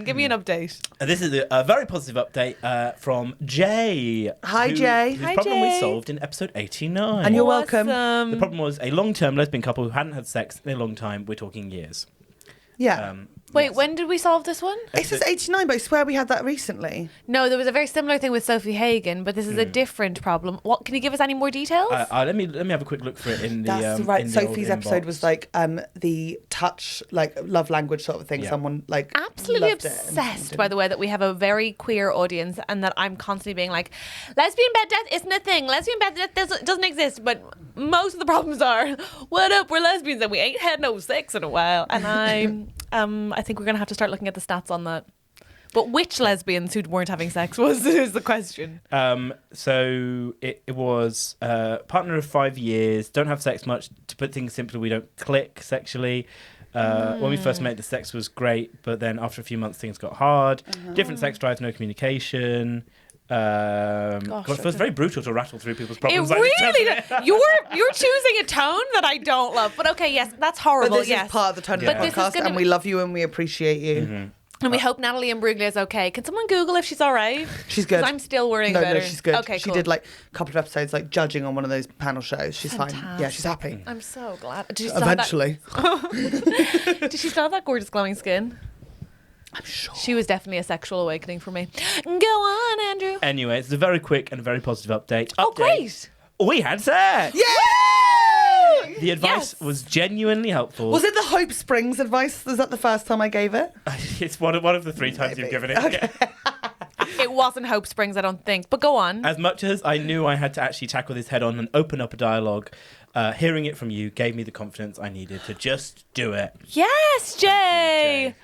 Give me an update. This is a very positive update from Jay. Hi, Jay. Whose Hi, problem we Jay. solved in episode 89. And you're welcome. The problem was a long-term lesbian couple who hadn't had sex in a long time. We're talking years. Yeah. Wait, when did we solve this one? It says 89, but I swear we had that recently. No, there was a very similar thing with Sophie Hagen, but this is a different problem. What? Can you give us any more details? Let me have a quick look for it in the. That's right. in the old Sophie's episode inbox. was like the touch, like love language sort of thing. Yeah. Someone like Absolutely loved it and obsessed, someone by the way, that we have a very queer audience and that I'm constantly being like, lesbian bed death isn't a thing. Lesbian bed death doesn't exist. But most of the problems are, what up, we're lesbians and we ain't had no sex in a while. And I think we're going to have to start looking at the stats on that. But which lesbians who weren't having sex is the question. So it was partner of 5 years, don't have sex much. To put things simply, we don't click sexually. When we first met, the sex was great, but then after a few months, things got hard. Different sex drives, no communication. It feels very brutal to rattle through people's problems. It like this, really doesn't does. it? You're choosing a tone that I don't love. But okay, yes, that's horrible. But this yes. is part of the tone of But the this is podcast, gonna and we love you and we appreciate you. Mm-hmm. And we hope Natalie Imbruglia is okay. Can someone Google if she's all right? She's good. 'Cause I'm still worrying No, about her. she's good. Okay, She cool. did like a couple of episodes, like judging on one of those panel shows. She's fine. Yeah, she's happy. I'm so glad. Did she still have Eventually, that, did she still have that gorgeous glowing skin? I'm sure. She was definitely a sexual awakening for me. Go on, Andrew. Anyway, it's a very quick and very positive update. Oh, great. We had sex! Yay! The advice Yes. was genuinely helpful. Was it the Hope Springs advice? Was that the first time I gave it? It's one of the 3 times you've given it. Okay. It wasn't Hope Springs, I don't think. But go on. As much as I knew I had to actually tackle this head on and open up a dialogue, hearing it from you gave me the confidence I needed to just do it. Yes, Jay. Jay.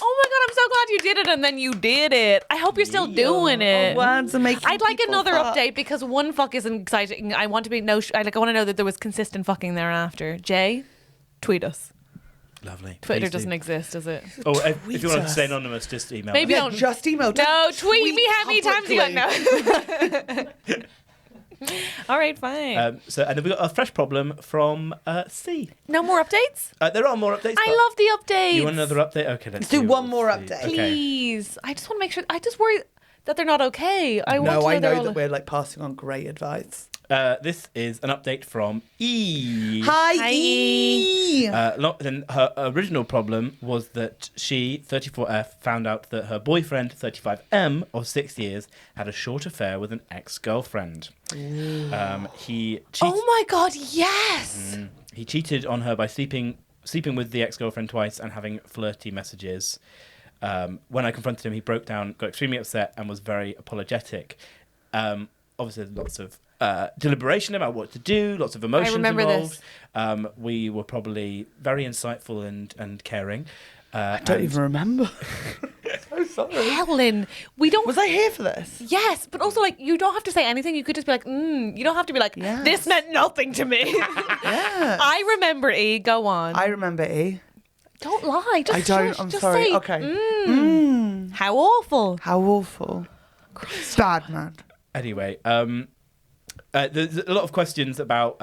Oh my God, I'm so glad you did it and then you did it. I hope you're still doing it. Words are making I'd like people another fuck. update because one fuck isn't exciting. I want to be I want to know that there was consistent fucking thereafter. Jay, tweet us. Lovely. Twitter Please do. doesn't exist, does it? Oh, if you want to us. stay anonymous, just email Maybe us. don't. Just email. No, Don't tweet me how many times you got. publicly. No. All right, fine. And then we got a fresh problem from C. No more updates? There are more updates. I but love the updates. You want another update? Okay, let's do it. one more Let's see. update. Okay. Please. I just want to make sure. I just worry that they're not okay. I want No, to I they're know all- that we're like passing on great advice. This is an update from E. Hi, E. Then her original problem was that she, 34F, found out that her boyfriend, 35M, of 6 years, had a short affair with an ex-girlfriend. He cheated. Oh my God, yes. He cheated on her by sleeping with the ex-girlfriend twice and having flirty messages. When I confronted him, he broke down, got extremely upset, and was very apologetic. Obviously, there's lots of deliberation about what to do, lots of emotions remember involved. We were probably very insightful and caring. I don't even remember. So sorry. Helen, we don't. Was I here for this? Yes, but also like you don't have to say anything. You could just be like, You don't have to be like, Yes. this meant nothing to me. Yeah. I remember E. Go on. I remember E. Don't lie. Just I don't. shush, I'm just sorry. say, Okay. How awful. How awful. Bad man. Anyway, there's a lot of questions about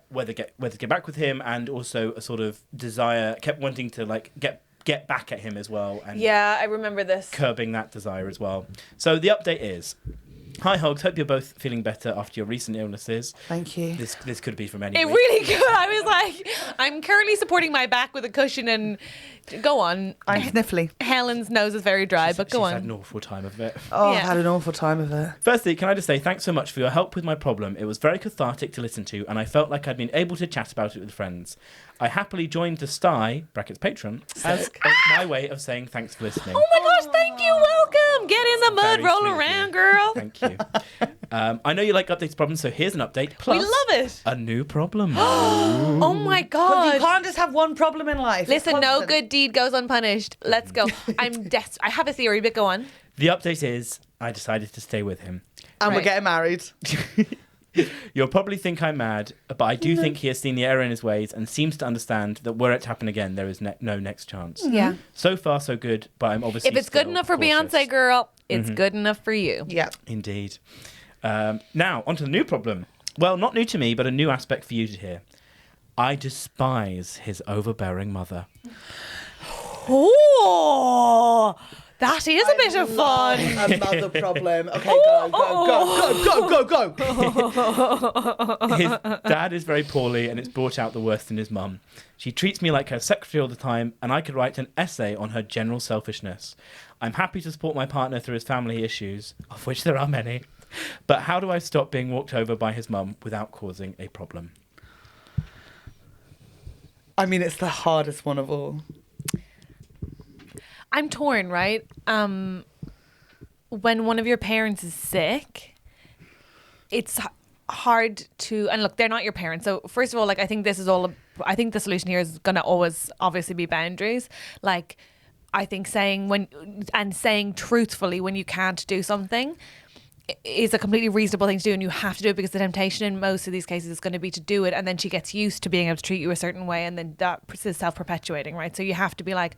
whether to get back with him, and also a sort of desire, kept wanting to like get back at him as well, and Yeah, I remember this. curbing that desire as well. So the update is, Hi, Hogs. Hope you're both feeling better after your recent illnesses. Thank you. This could be from any It week. really could. I was like, I'm currently supporting my back with a cushion and go on. I'm sniffly. Helen's nose is very dry, but go She's on. had an awful time of it. Oh, Yeah. I've had an awful time of it. Firstly, can I just say thanks so much for your help with my problem. It was very cathartic to listen to, and I felt like I'd been able to chat about it with friends. I happily joined the STI, brackets patron, as my way of saying thanks for listening. Oh my gosh, thank you, welcome. Get in the mud, Very roll sweet of around, you. girl. Thank you. I know you like updates problems, so here's an update. Plus, We love it. a new problem. Oh my But god. you can't just have one problem in life. Listen, It's no constant. good deed goes unpunished. Let's go. I have a theory, but go on. The update is I decided to stay with him. And we're Right. getting married. You'll probably think I'm mad, but I do think he has seen the error in his ways and seems to understand that were it to happen again, there is no next chance. Yeah. So far, so good, but I'm obviously If it's good still enough for cautious. Beyonce, girl, it's good enough for you. Yeah. Indeed. Now, onto the new problem. Well, not new to me, but a new aspect for you to hear. I despise his overbearing mother. Oh, that is a bit of fun. A mother problem. Okay, go. His dad is very poorly and it's brought out the worst in his mum. She treats me like her secretary all the time, and I could write an essay on her general selfishness. I'm happy to support my partner through his family issues, of which there are many. But how do I stop being walked over by his mum without causing a problem? I mean, it's the hardest one of all. I'm torn, right? When one of your parents is sick, it's hard to, and look, they're not your parents. So first of all, like, I think the solution here is going to always obviously be boundaries. Like, I think saying truthfully when you can't do something is a completely reasonable thing to do, and you have to do it because the temptation in most of these cases is going to be to do it, and then she gets used to being able to treat you a certain way, and then that is self-perpetuating, right? So you have to be like,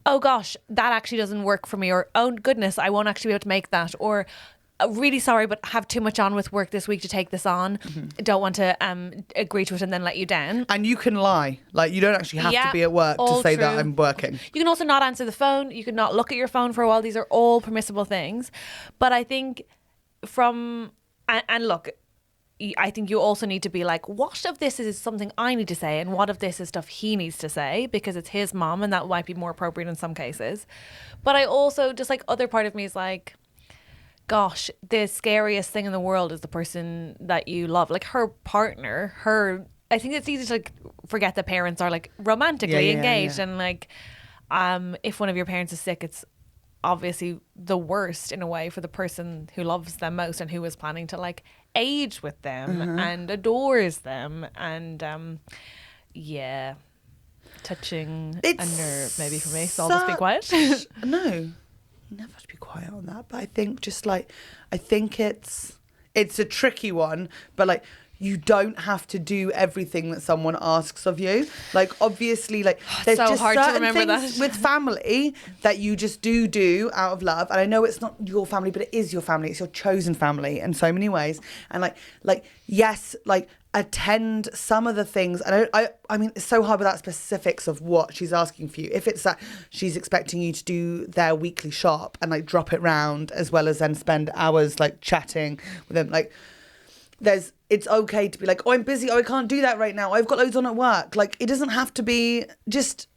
oh gosh, that actually doesn't work for me, or oh goodness, I won't actually be able to make that, or really sorry, but have too much on with work this week to take this on. Don't want to agree to it and then let you down. And you can lie. Like, you don't actually have to be at work to all say that true. I'm working. You can also not answer the phone. You can not look at your phone for a while. These are all permissible things. But I think look, I think you also need to be like, what of this is something I need to say, and what of this is stuff he needs to say, because it's his mom, and that might be more appropriate in some cases. But I also, just like, other part of me is like, gosh, the scariest thing in the world is the person that you love, like her partner, I think it's easy to like forget that parents are like romantically engaged, and like if one of your parents is sick, it's obviously the worst in a way for the person who loves them most and who is planning to like age with them and adores them, and touching a nerve maybe for me, so I'll just be quiet. No, you never have to be quiet on that. But I think it's a tricky one, but like, you don't have to do everything that someone asks of you. Like, obviously, like, there's so just hard to certain remember things that. with family that you just do out of love. And I know it's not your family, but it is your family. It's your chosen family in so many ways. And like yes, like, attend some of the things. And I mean, it's so hard without specifics of what she's asking for you. If it's that she's expecting you to do their weekly shop and like drop it round, as well as then spend hours like chatting with them, like, it's okay to be like, oh, I'm busy, oh, I can't do that right now, I've got loads on at work. Like, it doesn't have to be just...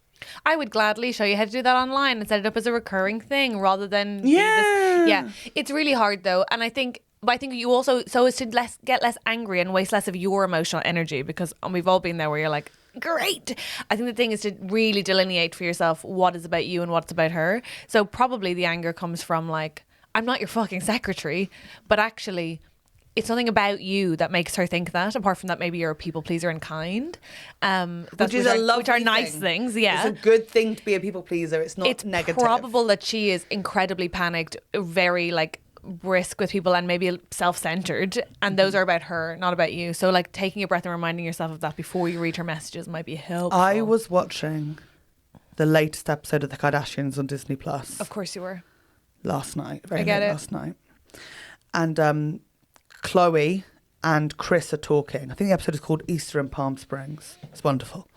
I would gladly show you how to do that online and set it up as a recurring thing rather than it's really hard though. And I think you also, so as to get less angry and waste less of your emotional energy, because we've all been there where you're like, great. I think the thing is to really delineate for yourself what is about you and what's about her. So probably the anger comes from like, I'm not your fucking secretary, but actually it's something about you that makes her think that, apart from that maybe you're a people pleaser and kind. Which are nice things, yeah. It's a good thing to be a people pleaser. It's not negative. It's probable that she is incredibly panicked, very like brisk with people, and maybe self-centered, and those are about her, not about you. So like taking a breath and reminding yourself of that before you read her messages might be helpful. I was watching the latest episode of The Kardashians on Disney Plus. Of course you were. Last night. Last night. And Chloe and Chris are talking. I think the episode is called Easter in Palm Springs. It's wonderful.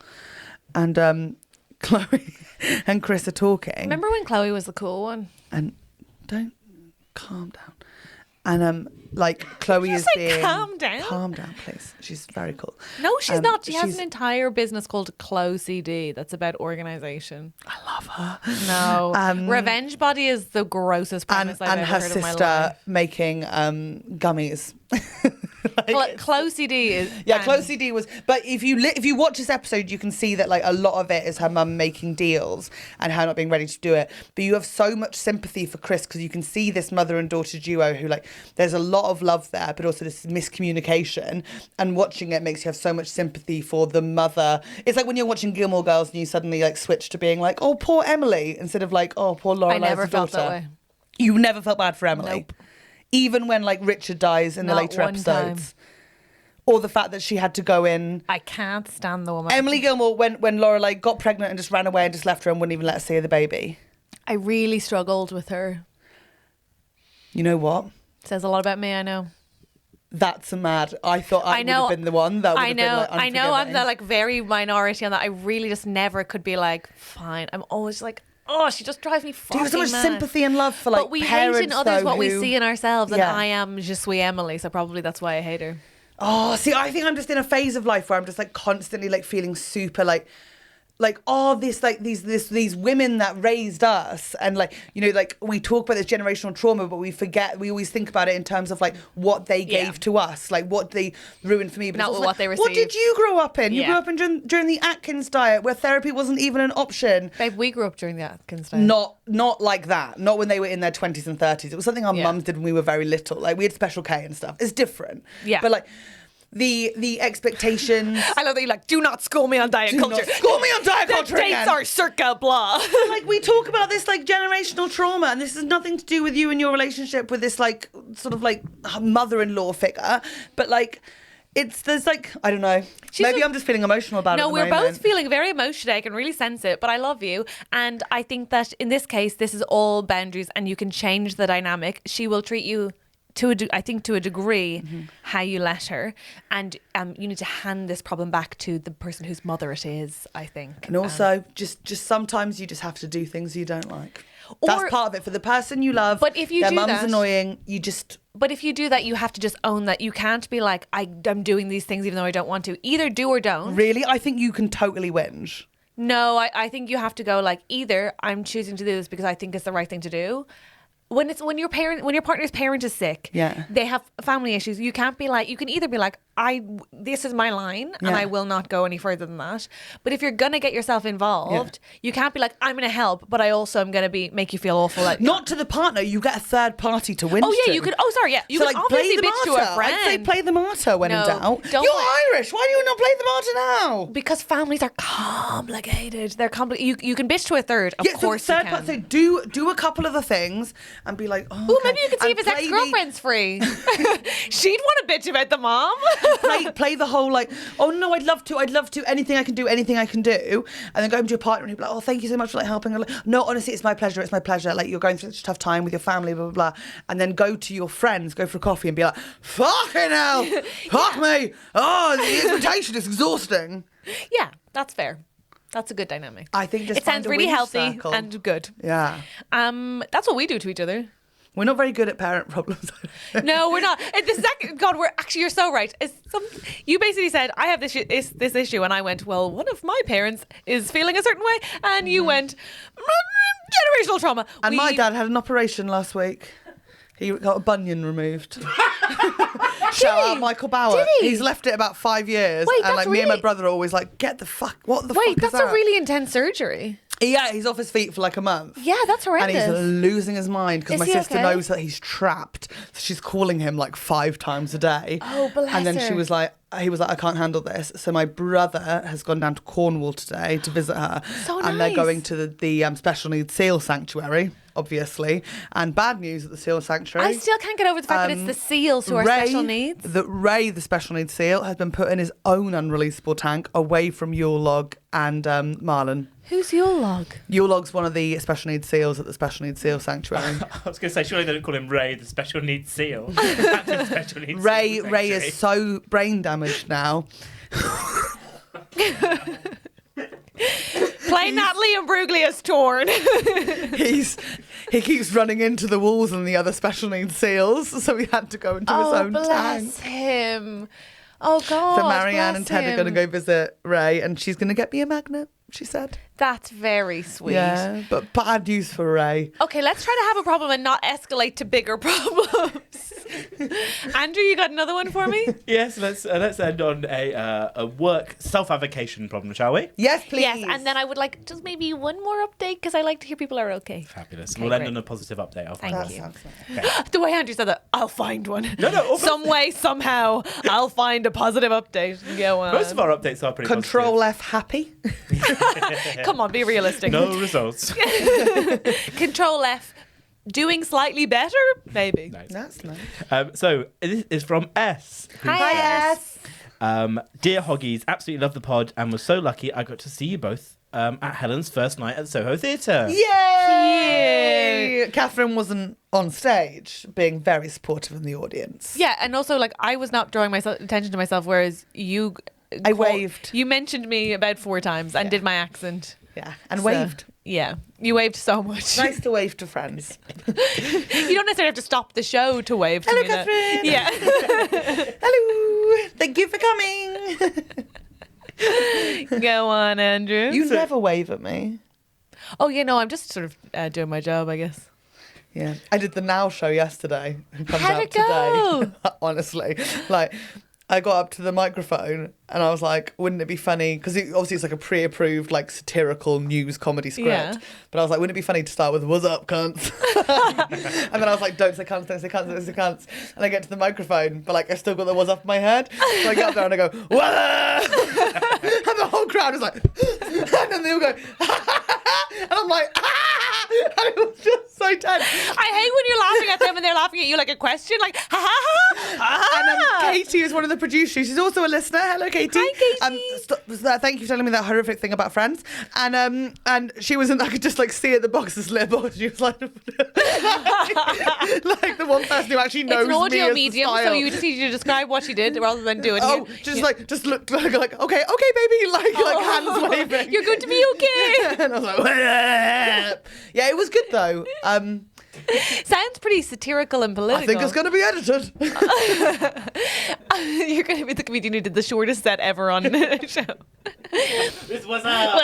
And Chloe and Chris are talking. Remember when Chloe was the cool one? And don't calm down. And like Chloe is being calm down. Calm down, please. She's very cool. No, she's not. She has an entire business called Clo CD that's about organisation. I love her. No, Revenge Body is the grossest premise I've ever heard of my life. And her sister making gummies. Clo CD is Clo CD was. But if you watch this episode, you can see that like a lot of it is her mum making deals and her not being ready to do it. But you have so much sympathy for Chris because you can see this mother and daughter duo who like there's a lot of love there, but also this miscommunication. And watching it makes you have so much sympathy for the mother. It's like when you're watching Gilmore Girls and you suddenly like switch to being like, oh, poor Emily, instead of like, oh, poor Lorelai's daughter. I never felt that way. You never felt bad for Emily. Nope. Even when like Richard dies in the later episodes. Or the fact that she had to go in. I can't stand the woman. Emily Gilmore, when Lorelai got pregnant and just ran away and just left her and wouldn't even let her see the baby. I really struggled with her. You know what? Says a lot about me, I know. That's mad. I thought I would have been the one that would have been like I know I'm the like very minority on that. I really just never could be like, fine. I'm always like, oh, she just drives me fucking mad. Do you have so much sympathy and love for like parents, parents, but we hate in others what we who... see in ourselves, and I am je suis Emily, so probably that's why I hate her. Oh, see, I think I'm just in a phase of life where I'm just like constantly like feeling super like this like these women that raised us, and like, you know, like we talk about this generational trauma, but we always think about it in terms of like what they gave to us, like what they ruined for me, but not what like, they received. What did you grow up in? You grew up in during the Atkins diet, where therapy wasn't even an option. Babe, we grew up during the Atkins diet. Not like that. Not when they were in their 20s and 30s. It was something our mums did when we were very little. Like we had Special K and stuff. It's different. Yeah. But like the expectations. I love that you like, do not school me on diet culture. Not school me on diet culture dates again. are circa blah. Like we talk about this like generational trauma, and this has nothing to do with you and your relationship with this like sort of like mother-in-law figure, but like there's like, I don't know. Maybe I'm just feeling emotional about it. No, we're both feeling very emotional. I can really sense it, but I love you. And I think that in this case, this is all boundaries and you can change the dynamic. She will treat you to a degree how you let her, and you need to hand this problem back to the person whose mother it is, I think. And also just sometimes you just have to do things you don't like. That's part of it for the person you love. But if you their do mum's that, annoying, you just... But if you do that, you have to just own that. You can't be like, I'm doing these things even though I don't want to. Either do or don't. Really? I think you can totally whinge. No, I think you have to go like, either I'm choosing to do this because I think it's the right thing to do. When your partner's parent is sick, they have family issues. You can't be like, you can either be like, this is my line and I will not go any further than that. But if you're gonna get yourself involved, you can't be like, I'm gonna help, but I also am gonna make you feel awful. Like, not to the partner, you get a third party to whinge to. You could. Oh, sorry, you so can like, obviously play the bitch martyr. to a friend. I'd say play the martyr when in doubt. You're Irish. Why do you not play the martyr now? Because families are complicated. They're complicated. You can bitch to a third. Of course, so you can. So do a couple of the things and be like, oh, maybe you can see if his ex-girlfriend's free. She'd want to bitch about the mom. play the whole like, oh no, I'd love to, anything I can do, and then go home to your partner and he'd be like, oh, thank you so much for like helping. Like, no, honestly, it's my pleasure. Like, you're going through such a tough time with your family, blah blah blah. And then go to your friends, go for a coffee, and be like, fucking hell, fuck me. Oh, the expectation is exhausting. Yeah, that's fair. That's a good dynamic. I think it sounds really healthy circle. And good. Yeah. That's what we do to each other. We're not very good at parent problems. No, we're not. You're so right. You basically said, I have this issue, and I went, well, one of my parents is feeling a certain way, and you went, generational trauma. And my dad had an operation last week. He got a bunion removed. Shout out Michael Bauer. Did he? He's left it about 5 years. Wait, and like me and my really... brother are always like, what the fuck is that? Wait, that's a really intense surgery. Yeah, he's off his feet for like a month. Yeah, that's horrendous. And he's losing his mind because my sister knows that he's trapped. So she's calling him like 5 times a day. Oh, bless her. And then he was like, I can't handle this. So my brother has gone down to Cornwall today to visit her. So nice. And they're going to the special needs seal sanctuary, obviously. And bad news at the seal sanctuary. I still can't get over the fact that it's the seals who are special needs. Ray, the special needs seal, has been put in his own unreleasable tank away from Yule Log and Marlon. Who's Yule Log? Yule Log's one of the special needs seals at the special needs seal sanctuary. I was going to say, surely they don't call him Ray, the special needs seal. Special needs Ray seal is so brain damaged now. Play Natalie Imbruglia's torn. He keeps running into the walls and the other special needs seals, so he had to go into his own bless tank. him. Oh, God. So Marianne and bless Ted are going to go visit Ray, and she's going to get me a magnet, she said. That's very sweet. Yeah, but bad news for Ray. Okay, let's try to have a problem and not escalate to bigger problems. Andrew, you got another one for me? Yes, let's end on a work self-avocation problem, shall we? Yes, please. Yes, and then I would like just maybe one more update because I like to hear people are okay. Fabulous. Okay, we'll end great. on a positive update. I'll Thank find you. Nice. The way Andrew said that, I'll find one. No. Some way, somehow, I'll find a positive update. Go on. Most of our updates are pretty Control F happy. Come on, be realistic. No results. Control F. Doing slightly better, maybe. Nice. That's nice. So this is from S. Hi, S. Dear Hoggies, absolutely love the pod and was so lucky I got to see you both at Helen's first night at the Soho Theatre. Yay! Catherine wasn't on stage, being very supportive in the audience. Yeah, and also, like, I was not drawing attention to myself, whereas you... I waved. You mentioned me about 4 times and did my accent. Yeah, and So, waved. Yeah, you waved so much. Nice to wave to friends. You don't necessarily have to stop the show to wave to Hello, me. though. Catherine. Yeah. Hello. Thank you for coming. Go on, Andrew. You never wave at me. Oh, yeah, no, I'm just sort of doing my job, I guess. Yeah, I did the Now show yesterday. It comes How'd out it go? today. Honestly, like I got up to the microphone and I was like, "Wouldn't it be funny?" Because obviously it's like a pre-approved, like satirical news comedy script. Yeah. But I was like, "Wouldn't it be funny to start with "What's up, cunts?" And then I was like, "Don't say cunts, don't say cunts, don't say cunts." And I get to the microphone, but like I still got the "What's up" in my head. So I get up there and I go, "What up?" And the whole crowd is like, and then they all go, and I'm like, and it was just so tense. I hate when you're laughing at them and they're laughing at you like a question, like, ha ha ha. And Katie is one of the producers. She's also a listener. Hello, Katie. Hi, Katie. Thank you for telling me that horrific thing about Friends. And she was in. I could just like see at the box's lip. She was like, like the one person who actually knows It's an audio me as medium, the so style. you just need to describe what she did rather than do it. Oh, just look like okay, baby, like hands waving. You're going to be okay. And I was like, yeah, it was good though. Sounds pretty satirical and political. I think it's going to be edited. You're going to be the comedian who did the shortest set ever on a show. This was up.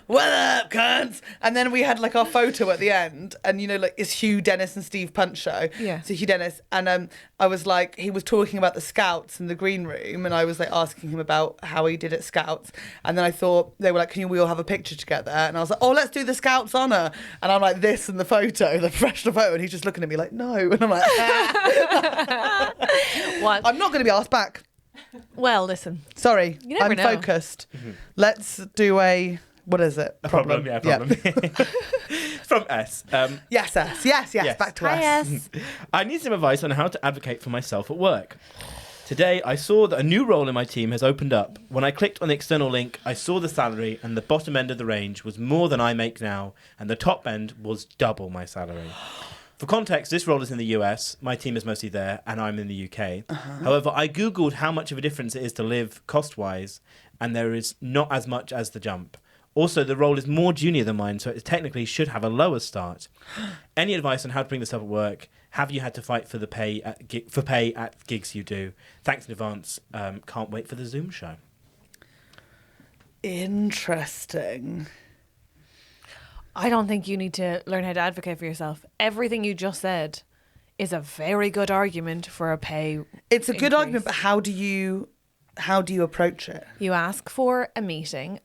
What up, cunts? And then we had like our photo at the end, and you know, like it's Hugh Dennis and Steve Punt show. Yeah. So Hugh Dennis, and I was like, he was talking about the Scouts in the green room, and I was like asking him about how he did at Scouts, and then I thought they were like, can we all have a picture together? And I was like, oh, let's do the Scouts honour, and I'm like this in the photo, the professional photo, and he's just looking at me like, no, and I'm like, What? I'm not going to be asked back. Well, listen. Sorry, You never I'm know. focused. Let's do a. What is it? A problem. From S. Yes, S. Yes, back to Hi, S. S. I need some advice on how to advocate for myself at work. Today, I saw that a new role in my team has opened up. When I clicked on the external link, I saw the salary, and the bottom end of the range was more than I make now, and the top end was double my salary. For context, this role is in the US, my team is mostly there, and I'm in the UK. However, I Googled how much of a difference it is to live cost-wise, and there is not as much as the jump. Also, the role is more junior than mine, so it technically should have a lower start. Any advice on how to bring this up at work? Have you had to fight for the pay at gigs you do? Thanks in advance. Can't wait for the Zoom show. Interesting. I don't think you need to learn how to advocate for yourself. Everything you just said is a very good argument for a pay. It's a good increase. argument, but how do you approach it? You ask for a meeting.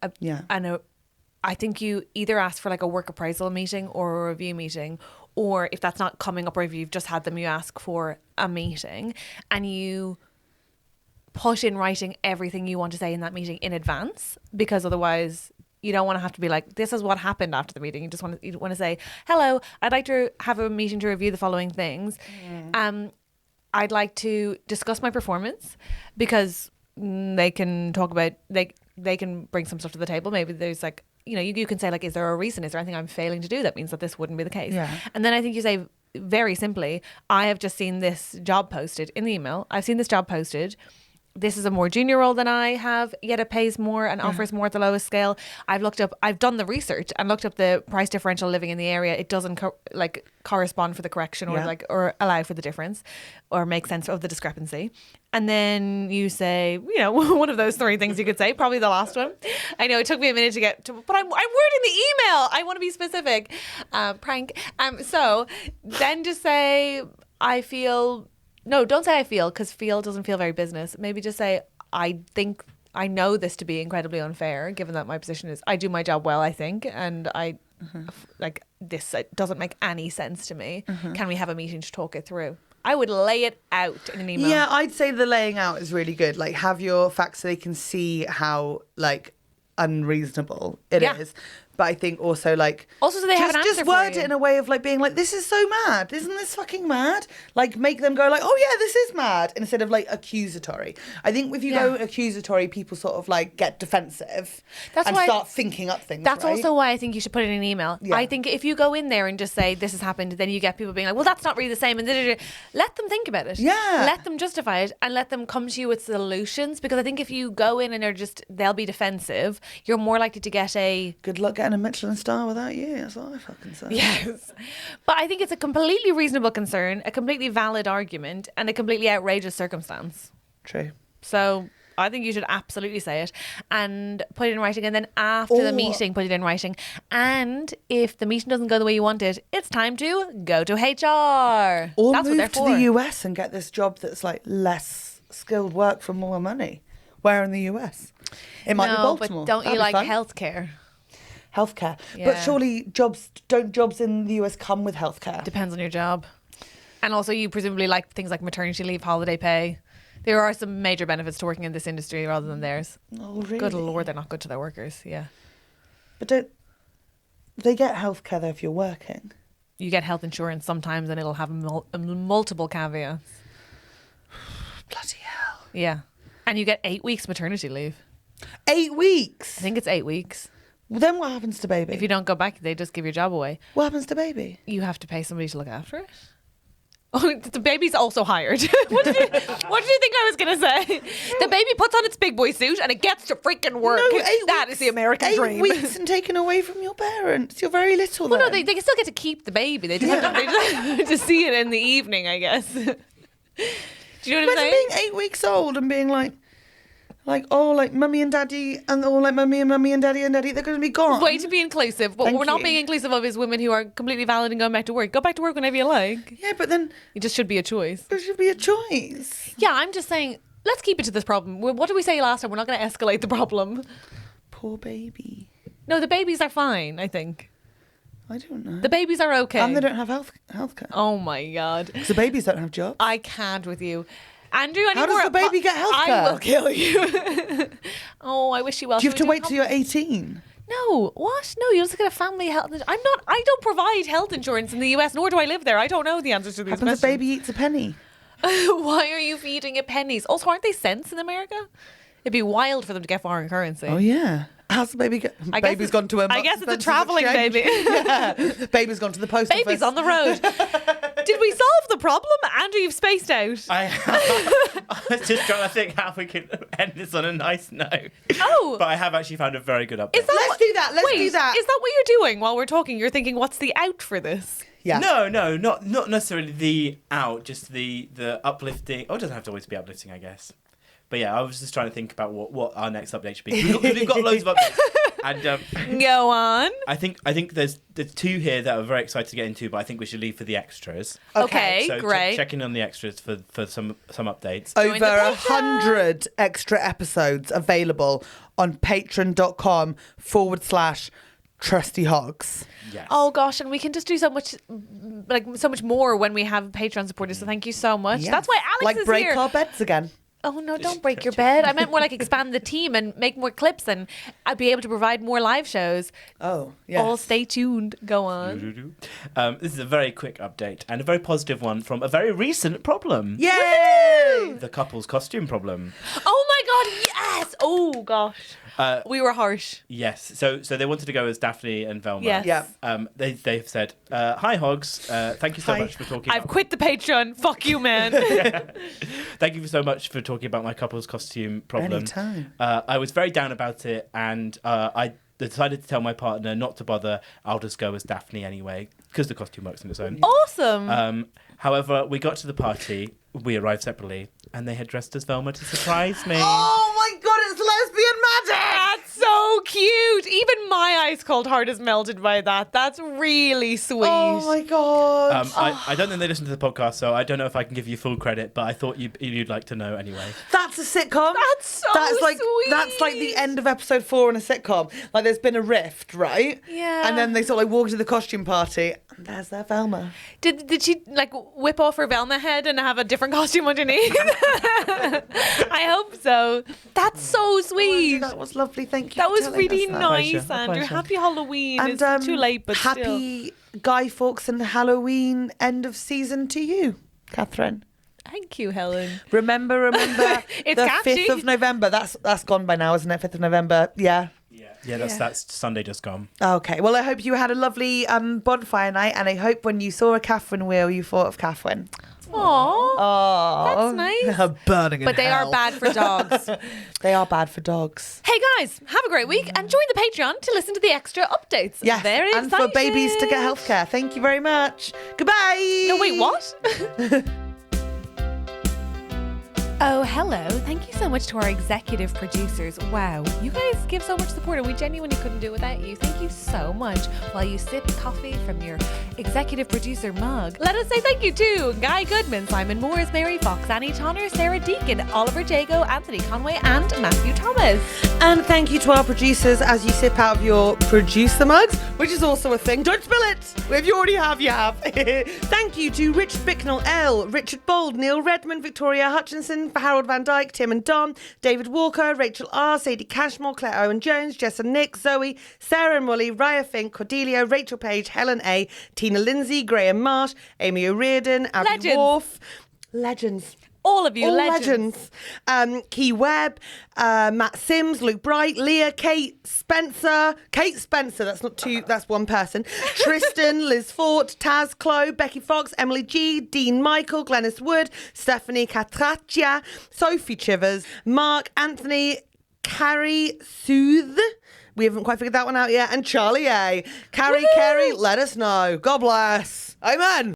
I think you either ask for like a work appraisal meeting or a review meeting, or if that's not coming up or if you've just had them, you ask for a meeting and you put in writing everything you want to say in that meeting in advance, because otherwise you don't want to have to be like, this is what happened after the meeting. You want to say, hello, I'd like to have a meeting to review the following things. I'd like to discuss my performance, because they can talk about, they can bring some stuff to the table. Maybe there's like, you can say like, is there a reason? Is there anything I'm failing to do that means that this wouldn't be the case? Yeah. And then I think you say very simply, I have just seen this job posted in the email. I've seen this job posted. this is a more junior role than I have, yet it pays more and offers more at the lowest scale. I've done the research and looked up the price differential living in the area. It doesn't correspond for the correction or allow for the difference or make sense of the discrepancy. And then you say, one of those three things you could say, probably the last one. I know it took me a minute to get to, but I'm wording the email. I want to be specific. Prank. So then just say, don't say I feel, because feel doesn't feel very business. Maybe just say, I think I know this to be incredibly unfair, given that my position is I do my job well, I think, and I this doesn't make any sense to me. Can we have a meeting to talk it through? I would lay it out in an email. Yeah, I'd say the laying out is really good. Like, have your facts so they can see how unreasonable it is. But I think also so they have an answer just for word you. it in a way of being this is so mad, isn't this fucking mad? Make them go oh yeah, this is mad, instead of accusatory. I think if you go accusatory, people sort of get defensive and start thinking up things. That's also why I think you should put it in an email. Yeah. I think if you go in there and just say this has happened, then you get people being well, that's not really the same, and let them think about it. Yeah, let them justify it and let them come to you with solutions, because I think if you go in and they'll be defensive, you're more likely to get a good luck getting a Michelin star without you. That's what I fucking say. Yes. But I think it's a completely reasonable concern, a completely valid argument, and a completely outrageous circumstance. True. So I think you should absolutely say it and put it in writing, and then after the meeting, put it in writing. And if the meeting doesn't go the way you want it, it's time to go to HR. Or that's what they're move to for. the US and get this job that's less skilled work for more money. Where in the US? It might be Baltimore. But don't That'd you be like fun. healthcare? Healthcare. Yeah. But surely jobs in the US come with healthcare? Depends on your job. And also you presumably like things like maternity leave, holiday pay. There are some major benefits to working in this industry rather than theirs. Oh, really? Good Lord, they're not good to their workers. Yeah. But don't they get healthcare though if you're working? You get health insurance sometimes and it'll have multiple caveats. Bloody hell. Yeah. And you get 8 weeks maternity leave. 8 weeks? I think it's 8 weeks. Well, then what happens to baby? If you don't go back, they just give your job away. What happens to baby? You have to pay somebody to look after it. Oh, the baby's also hired. What did you think I was going to say? The baby puts on its big boy suit and it gets to freaking work. No, 8 That weeks, is the American 8 dream. weeks and taken away from your parents. You're very little. Well, no, then. they can still get to keep the baby. They just have to see it in the evening, I guess. Do you know what I'm Imagine saying? being 8 weeks old and being mummy and daddy, and mummy and daddy, they're going to be gone. Way to be inclusive. What Thank we're not you. being inclusive of is women who are completely valid and going back to work. Go back to work whenever you like. Yeah, but then It just should be a choice. there should be a choice. Yeah, I'm just saying, let's keep it to this problem. What did we say last time? We're not going to escalate the problem. Poor baby. No, the babies are fine, I think. I don't know. The babies are okay. And they don't have healthcare. Oh my God. So babies don't have jobs. I can't with you. Andrew, How does the baby get healthcare? I will kill you. Oh, I wish you well. Do you have Shall to we wait till you're 18? No, what? No, you just get a family health. I don't provide health insurance in the US, nor do I live there. I don't know the answers to these Happens questions. if baby eats a penny. Why are you feeding it pennies? Also, aren't they cents in America? It'd be wild for them to get foreign currency. Oh yeah. How's the baby get? I guess Baby's gone to a. I guess it's a Spencer's travelling exchange. baby. Yeah. Baby's gone to the post Baby's office. on the road. Did we solve the problem? Andrew, you've spaced out. I was just trying to think how we can end this on a nice note. Oh. But I have actually found a very good update. Is that Let's do that. Let's Wait, do that. Is that what you're doing while we're talking? You're thinking, what's the out for this? Yeah. No, not necessarily the out, just the uplifting. Oh, it doesn't have to always be uplifting, I guess. But yeah, I was just trying to think about what our next update should be. We've got loads of updates. And Go on. I think there's two here that I'm very excited to get into, but I think we should leave for the extras. Okay, So great. checking on the extras for some updates. Join the Over Patreon. 100 extra episodes available on patreon.com/TrustyHogs. Yes. Oh gosh, and we can just do so much more when we have Patreon supporters. So thank you so much. Yes. That's why Alex is break here. our beds again. Oh no, don't break your bed. I meant more like expand the team and make more clips, and I'd be able to provide more live shows. Oh, yeah. All stay tuned. Go on. This is a very quick update and a very positive one from a very recent problem. Yay! The couple's costume problem. Oh my God, yes! Oh, gosh. We were harsh. Yes. So they wanted to go as Daphne and Velma. Yes. Yeah. They've said, hi, Hogs. Thank you so Hi. much for talking I've quit the Patreon. Fuck you, man. Thank you so much for talking about my couple's costume problem. Anytime. I was very down about it, and I decided to tell my partner not to bother. I'll just go as Daphne anyway, because the costume works on its own. Awesome. However, we got to the party. We arrived separately, and they had dressed as Velma to surprise me. Oh my God, it's lesbian magic! That's so cute. Even my ice cold heart is melted by that. That's really sweet. Oh my God. I don't think they listen to the podcast, so I don't know if I can give you full credit, but I thought you'd like to know anyway. That's a sitcom. That's so sweet. That's like the end of episode 4 in a sitcom. Like there's been a rift, right? Yeah. And then they sort of like walk to the costume party, and there's their Velma. Did she like whip off her Velma head and have a different costume underneath? I hope so. That's so sweet. That was lovely. Thank you. That for was telling really us that. nice, Pleasure. Andrew. Pleasure. Happy Halloween. And It's too late, but still. happy Guy Fawkes and Halloween end of season to you, Catherine. Thank you, Helen. Remember It's the catchy. 5th of November. That's gone by now, isn't it? 5th of November. Yeah. Yeah, that's Sunday just gone. Okay. Well, I hope you had a lovely bonfire night, and I hope when you saw a Catherine wheel, you thought of Catherine. Aww. Oh, That's nice. Burning in But they hell. are bad for dogs. They are bad for dogs. Hey guys, have a great week and join the Patreon to listen to the extra updates. Yes, Very and excited. for babies to get healthcare. Thank you very much. Goodbye. No, wait, what? Oh, hello. Thank you so much to our executive producers. Wow, you guys give so much support and we genuinely couldn't do it without you. Thank you so much. While you sip coffee from your executive producer mug, let us say thank you to Guy Goodman, Simon Moores, Mary Fox, Annie Tonner, Sarah Deakin, Oliver Jago, Anthony Conway and Matthew Thomas. And thank you to our producers as you sip out of your producer mugs, which is also a thing. Don't spill it. If you already have, you have. Thank you to Richard Bicknell, Elle, Richard Bold, Neil Redmond, Victoria Hutchison, for Harald van Dijk, Tim and Don, David Walker, Rachel R, Sadie Cashmore, Claire Owen-Jones, Jess Nick, Zoe, Sarah and Molly, Raia Fink, Cordelia, Rachel Page, Helen A, Tina Linsey, Graham Marsh, Amy O'Riordan, Abbie Legends. Worf. Legends. All of you, All legends. Kie Web, Matt Sims, Luke Bright, Leah, Kate Spencer, that's one person. Tristan, Liz Fort, Taz, Chloe, Becky Fox, Emily G, Dean Michael, Glenys Wood, Stefanie Catracchia, Sophie Chivers, Mark, Anthony, Carey Seuthe. We haven't quite figured that one out yet. And Charley A. Carey, let us know. God bless. Amen.